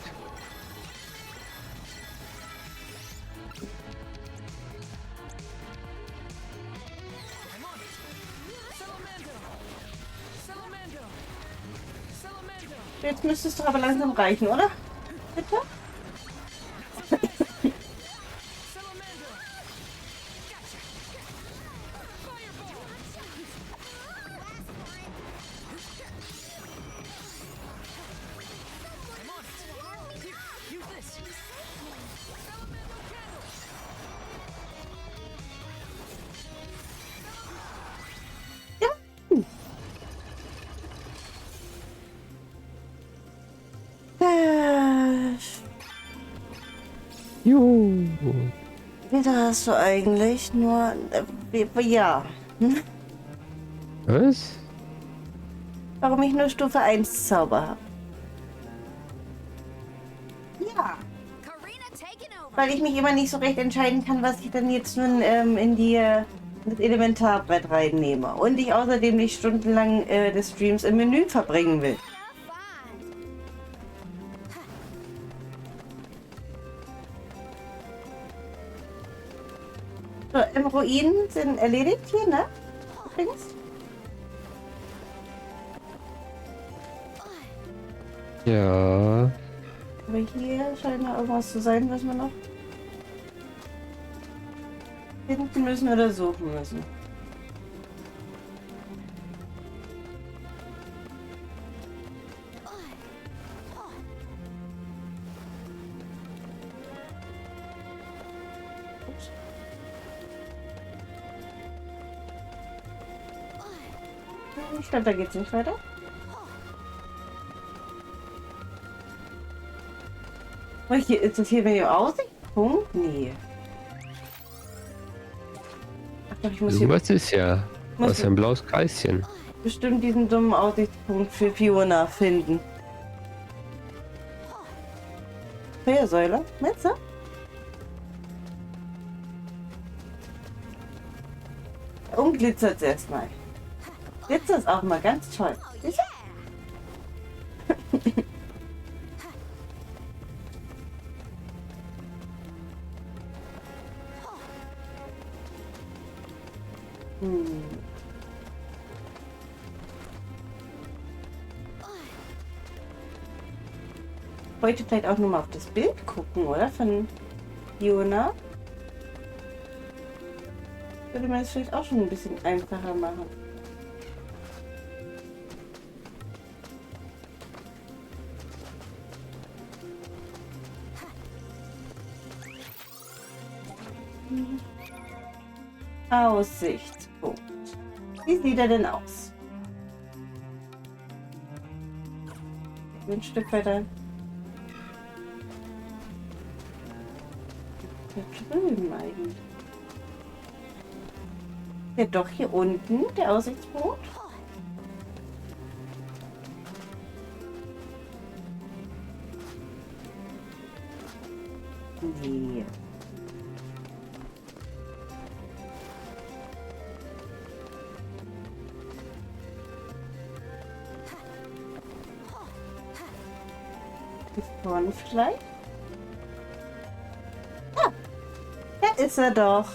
Speaker 1: Jetzt müsste es doch aber langsam reichen, oder? Bitte?
Speaker 2: Juhu.
Speaker 1: Wieder hast du eigentlich nur... ja. Hm?
Speaker 2: Was?
Speaker 1: Warum ich nur Stufe 1 Zauber habe. Ja. Weil ich mich immer nicht so recht entscheiden kann, was ich dann jetzt nun in das Elementarbrett reinnehme. Und ich außerdem nicht stundenlang des Streams im Menü verbringen will. So, Ruinen sind erledigt hier, ne? Übrigens.
Speaker 2: Ja.
Speaker 1: Aber hier scheint noch irgendwas zu sein, was wir noch finden müssen oder suchen müssen. Ups. Ich glaube, da geht's nicht weiter. Oh, hier, ist das hier mit dem Aussichtspunkt? Nee. Ach doch, ich muss hier
Speaker 2: Irgendwas ist ja.
Speaker 1: Muss
Speaker 2: Was ist ein blaues Kreischen?
Speaker 1: bestimmt diesen dummen Aussichtspunkt für Fiona finden. Feuersäule? Meinst du? Und glitzert es erstmal. Glitzer ist auch mal ganz toll. Siehst du? Heute vielleicht auch nur mal auf das Bild gucken, oder? Von Fiona. Würde man es vielleicht auch schon ein bisschen einfacher machen. Aussichtspunkt. Wie sieht er denn aus? Ein Stück weiter. Da drüben eigentlich. Ja, doch hier unten, der Aussichtspunkt. Nee. Ist vorne vielleicht? Ah, da ist er doch.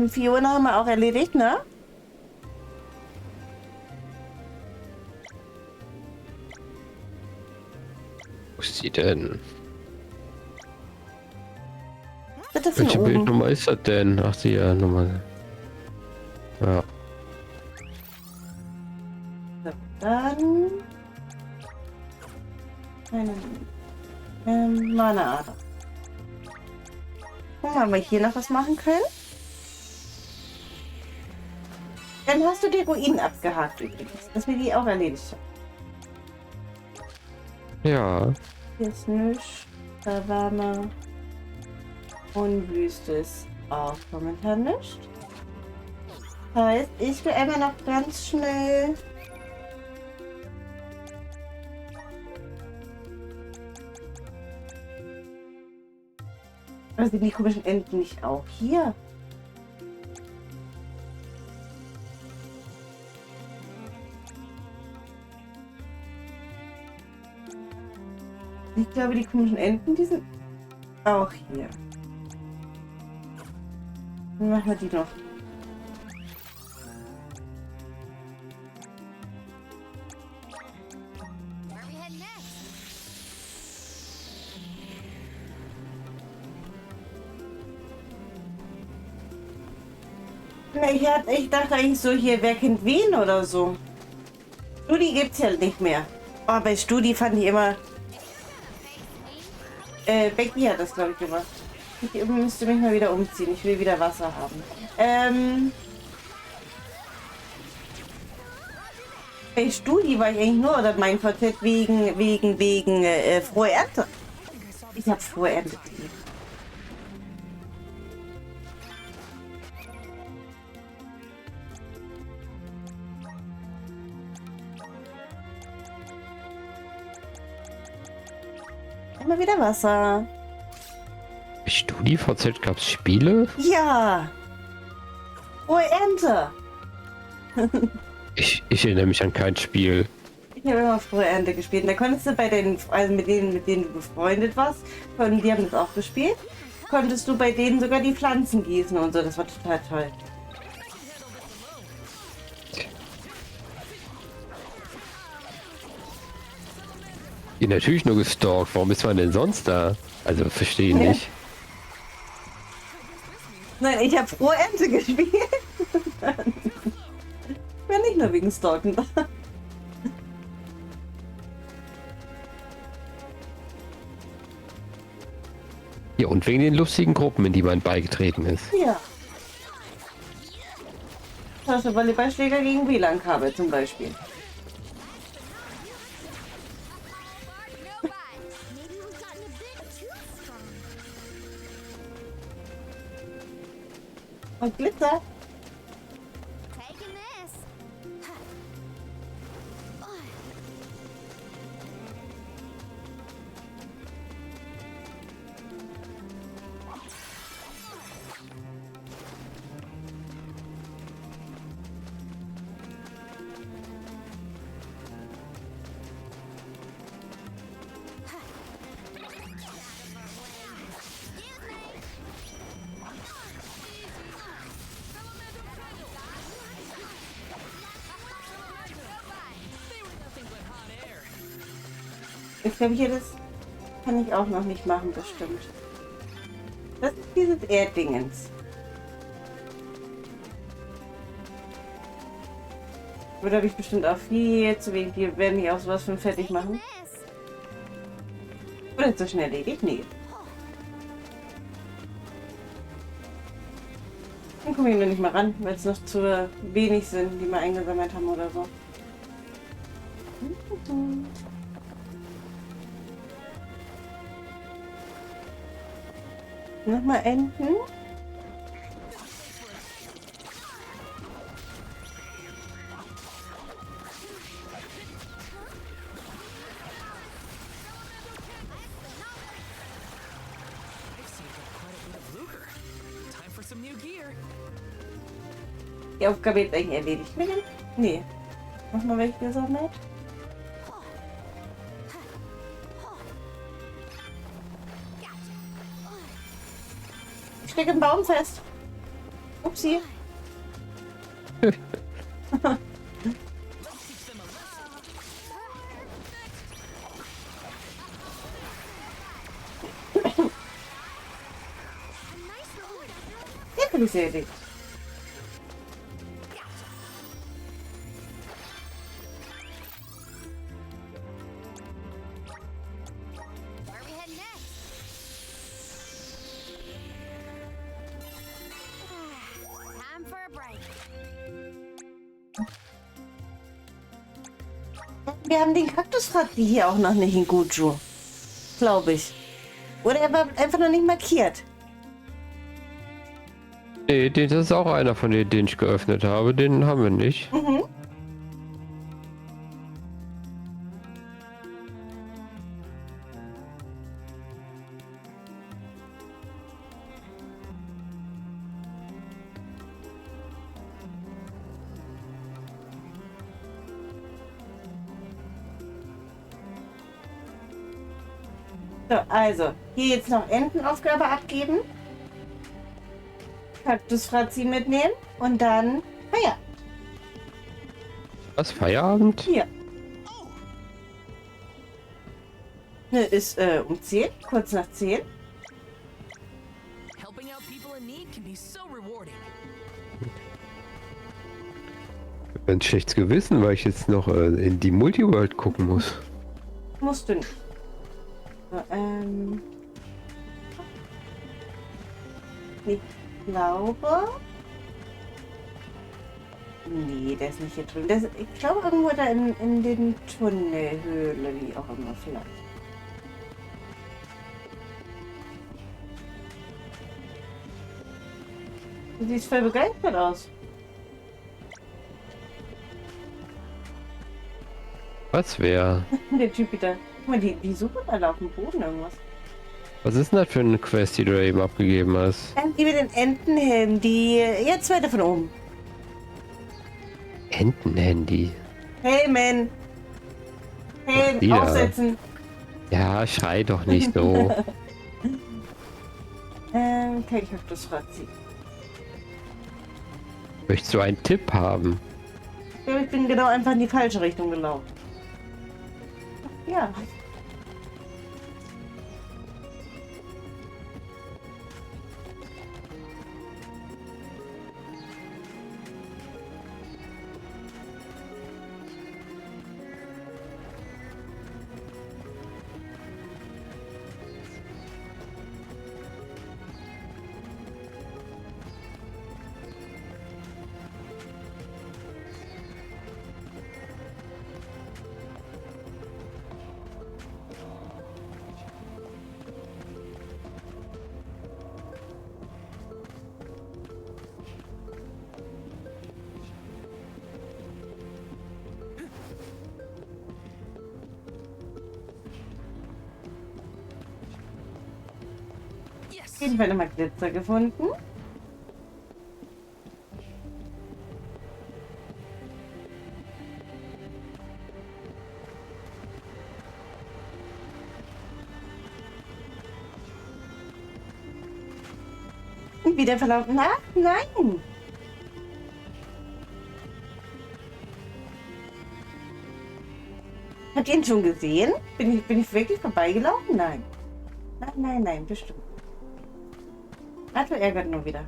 Speaker 1: Fiona haben wir auch erledigt, ne?
Speaker 2: Wo ist sie denn?
Speaker 1: Bitte von
Speaker 2: Welche
Speaker 1: oben.
Speaker 2: Bildnummer ist das denn? Ach, sie ja, Nummer. Ja.
Speaker 1: So, dann... Mana-Ader. Gucken wir mal, ob wir hier noch was machen können. Dann hast du die Ruinen abgehakt übrigens, dass wir die auch erledigt haben.
Speaker 2: Ja.
Speaker 1: Hier ist nichts. Savanne und Wüste ist auch momentan nicht. Heißt, ich will einmal noch ganz schnell also sind die komischen Enten nicht auch hier? Ich glaube, die komischen Enten, die sind auch hier. Dann machen wir die noch. Ich dachte eigentlich so, hier, wer kennt wen oder so. Studi gibt's ja nicht mehr. Aber bei Studi fand ich immer... Becky hat das, glaube ich, gemacht. Ich müsste mich mal wieder umziehen. Ich will wieder Wasser haben. Bei Studi war ich eigentlich nur oder mein Quartett wegen Frohe Ernte. Ich habe Frohe Ernte geliebt. Immer wieder Wasser.
Speaker 2: StudiVZ gab's Spiele?
Speaker 1: Ja. Frohe Ernte.
Speaker 2: Ich erinnere mich an kein Spiel.
Speaker 1: Ich habe immer Frohe Ernte gespielt. Und da konntest du bei den, also mit denen du befreundet warst, die haben das auch gespielt, konntest du bei denen sogar die Pflanzen gießen und so. Das war total toll.
Speaker 2: Ja, natürlich nur gestalkt. Warum ist man denn sonst da? Also, verstehe nicht.
Speaker 1: Nein, ich habe Frohe Ernte gespielt. Ich war nicht nur wegen Stalken da.
Speaker 2: Ja, und wegen den lustigen Gruppen, in die man beigetreten ist.
Speaker 1: Ja. Volleyballschläger gegen WLAN-Kabel zum Beispiel. Und Glitzer. Ich glaube, hier das kann ich auch noch nicht machen, bestimmt. Das ist dieses Erddingens. Oder habe ich bestimmt auch viel zu wenig. Die werden mich auch sowas von fertig machen. Oder so schnell erledigt? Nee. Dann komme ich nur nicht mal ran, weil es noch zu wenig sind, die wir eingesammelt haben oder so. Nochmal Enten. Die Aufgabe jetzt eigentlich erledigt. Nee. Mach mal welche gesammelt. Ich stecke im Baum fest. Upsi. Jetzt habe ich sie erledigt. Wir haben den Kaktusrad hier auch noch nicht in Guju. Glaube ich. Oder er war einfach noch nicht markiert.
Speaker 2: Nee, das ist auch einer von denen, den ich geöffnet habe. Den haben wir nicht.
Speaker 1: Mhm. So, also, hier jetzt noch Entenaufgabe abgeben. Kaktusfratzi mitnehmen und dann Feier.
Speaker 2: Was, Feierabend?
Speaker 1: Hier. Ne, ist um 10, kurz nach 10.
Speaker 9: Helping out people in need can be so rewarding.
Speaker 2: Ich hab ein schlechtes Gewissen, weil ich jetzt noch in die Multiworld gucken muss.
Speaker 1: Musst du nicht. So, ich glaube... Nee, der ist nicht hier drin. Ich glaube irgendwo da in den Tunnelhöhle, wie auch immer vielleicht. Du siehst voll begeistert aus.
Speaker 2: Was wäre?
Speaker 1: Der Typ wieder. Guck mal, die suchen alle auf dem Boden irgendwas.
Speaker 2: Was ist denn das für eine Quest, die du da eben abgegeben hast?
Speaker 1: Die mit den Entenhelm, die... Jetzt weiter von oben.
Speaker 2: Entenhandy.
Speaker 1: Helmen. Helm,
Speaker 2: Wieder.
Speaker 1: aufsetzen.
Speaker 2: Ja, schrei doch nicht so.
Speaker 1: Kein Kaktusfratzi.
Speaker 2: Möchtest du einen Tipp haben?
Speaker 1: Ich glaube, ich bin genau einfach in die falsche Richtung gelaufen. Ja. Auf jeden Fall nochmal Glitzer gefunden. Und wieder verlaufen. Na, nein! Habt ihr ihn schon gesehen? Bin ich wirklich vorbeigelaufen? Nein. Nein, bestimmt. Arthur ärgert nur wieder.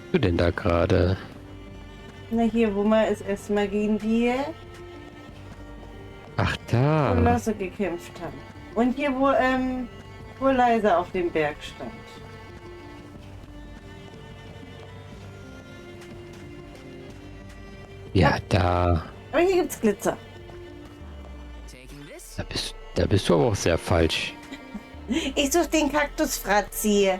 Speaker 2: Was du denn da gerade?
Speaker 1: Na hier, wo wir es erstmal gegen die
Speaker 2: Ach da.
Speaker 1: Kolosse gekämpft haben. Und hier, wo Leise auf dem Berg stand.
Speaker 2: Ja, da.
Speaker 1: Aber hier gibt's Glitzer.
Speaker 9: Taking this?
Speaker 2: Da bist du aber auch sehr falsch.
Speaker 1: Ich suche den Kaktusfratzi.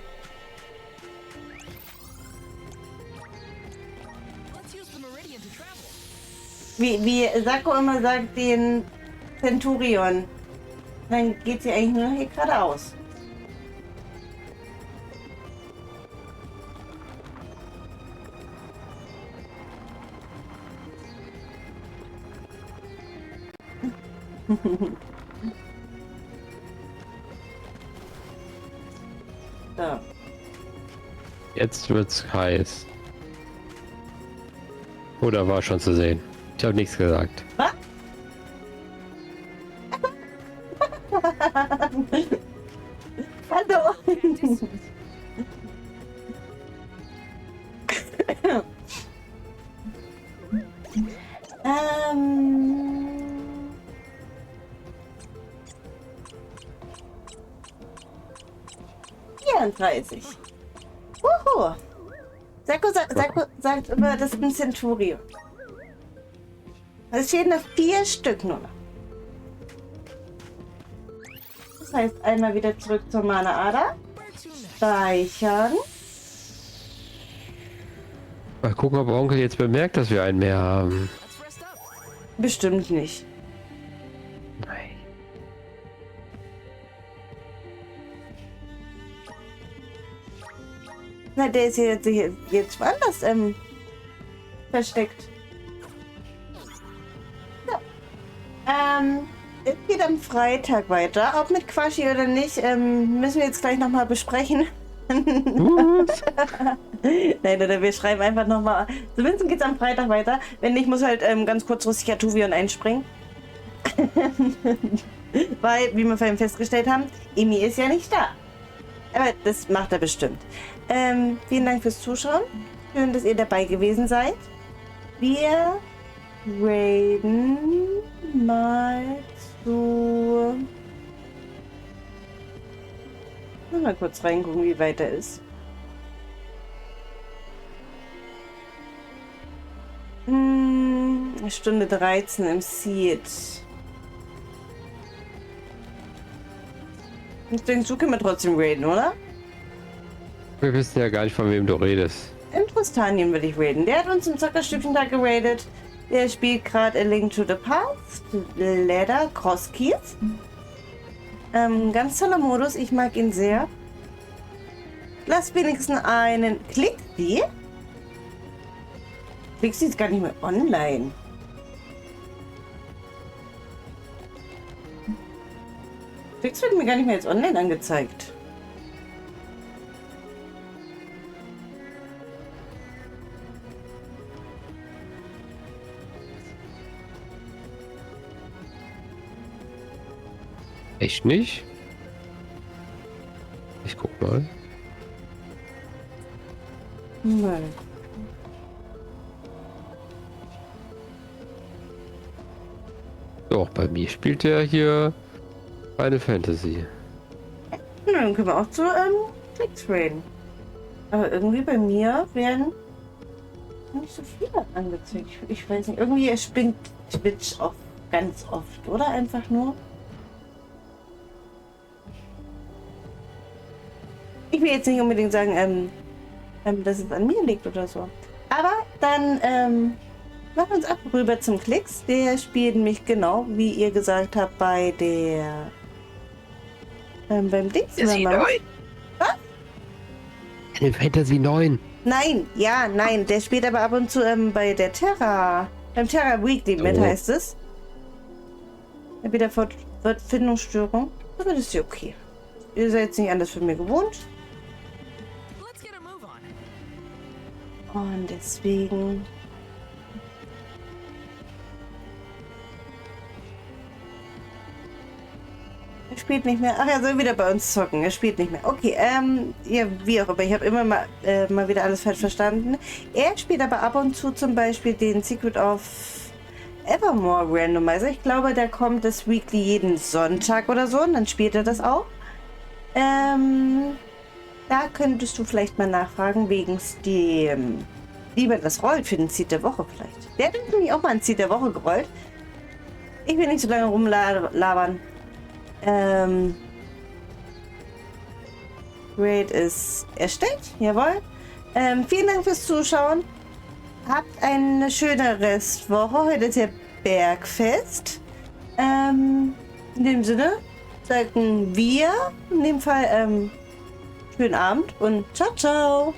Speaker 9: Let's use the Meridian to travel.
Speaker 1: Wie Sakko immer sagt, den Centurion. Dann geht sie eigentlich nur hier geradeaus. So.
Speaker 2: Jetzt wird's heiß. Oder war schon zu sehen? Ich habe nichts gesagt.
Speaker 1: Was? Hallo. ähm... 34. Wuhu. Sakko sagt immer, das ist ein Centurion. Es fehlen noch 4 Stück nur noch. Das heißt, einmal wieder zurück zur Mana-Ader. Speichern.
Speaker 2: Mal gucken, ob Onkel jetzt bemerkt, dass wir einen mehr haben.
Speaker 1: Bestimmt nicht.
Speaker 2: Nein.
Speaker 1: Na, der ist jetzt woanders versteckt. Ja. Es geht am Freitag weiter. Ob mit Quashi oder nicht, müssen wir jetzt gleich nochmal besprechen. Nein, oder wir schreiben einfach nochmal. Zumindest geht es am Freitag weiter. Wenn nicht, muss halt ganz kurzfristig Atuvion einspringen. Weil, wie wir vorhin festgestellt haben, Emi ist ja nicht da. Aber das macht er bestimmt. Vielen Dank fürs Zuschauen. Schön, dass ihr dabei gewesen seid. Wir raiden mal zu... Mal kurz reingucken, wie weit er ist. Stunde 13 im Seed. Ich denke, so können wir trotzdem raiden, oder?
Speaker 2: Wir wissen ja gar nicht, von wem du redest.
Speaker 1: In Trustanien würde ich raiden. Der hat uns im Zockerstübchen-Tag geradet. Der spielt gerade A Link to the Past, Ladder, Cross Keys. Ganz toller Modus, ich mag ihn sehr. Lass wenigstens einen Clixie. Clixie ist gar nicht mehr online. Clixie wird mir gar nicht mehr als online angezeigt.
Speaker 2: Echt nicht? Ich guck mal.
Speaker 1: Nein.
Speaker 2: Doch, bei mir spielt er hier Final Fantasy.
Speaker 1: Ja, dann können wir auch zu Clicks raiden. Aber irgendwie bei mir werden nicht so viele angezeigt. Ich weiß nicht, irgendwie spinnt Twitch auch ganz oft, oder? Einfach nur. Ich will jetzt nicht unbedingt sagen, dass es an mir liegt oder so. Aber dann machen wir uns ab rüber zum Klicks. Der spielt nämlich genau, wie ihr gesagt habt, bei der beim Dings. Was?
Speaker 2: Final Fantasy 9.
Speaker 1: Nein, ja, nein. Der spielt aber ab und zu bei der Terra. Beim Terra Weekly mit heißt es. Wieder Findungsstörung. Aber das ist ja okay. Ihr seid nicht anders von mir gewohnt. Und deswegen... Er spielt nicht mehr. Ach, er soll wieder bei uns zocken. Er spielt nicht mehr. Okay, ja, wie auch immer. Ich habe immer mal wieder alles falsch verstanden. Er spielt aber ab und zu zum Beispiel den Secret of Evermore Randomizer. Ich glaube, der kommt das Weekly jeden Sonntag oder so. Und dann spielt er das auch. Da könntest du vielleicht mal nachfragen, wegen dem lieber das rollt für den Seed der Woche vielleicht. Der hat nämlich auch mal ein Seed der Woche gerollt. Ich will nicht so lange rumlabern. Raid ist erstellt, jawohl. Vielen Dank fürs Zuschauen. Habt eine schöne Restwoche. Heute ist ja Bergfest. In dem Sinne sagen wir in dem Fall schönen Abend und ciao, ciao.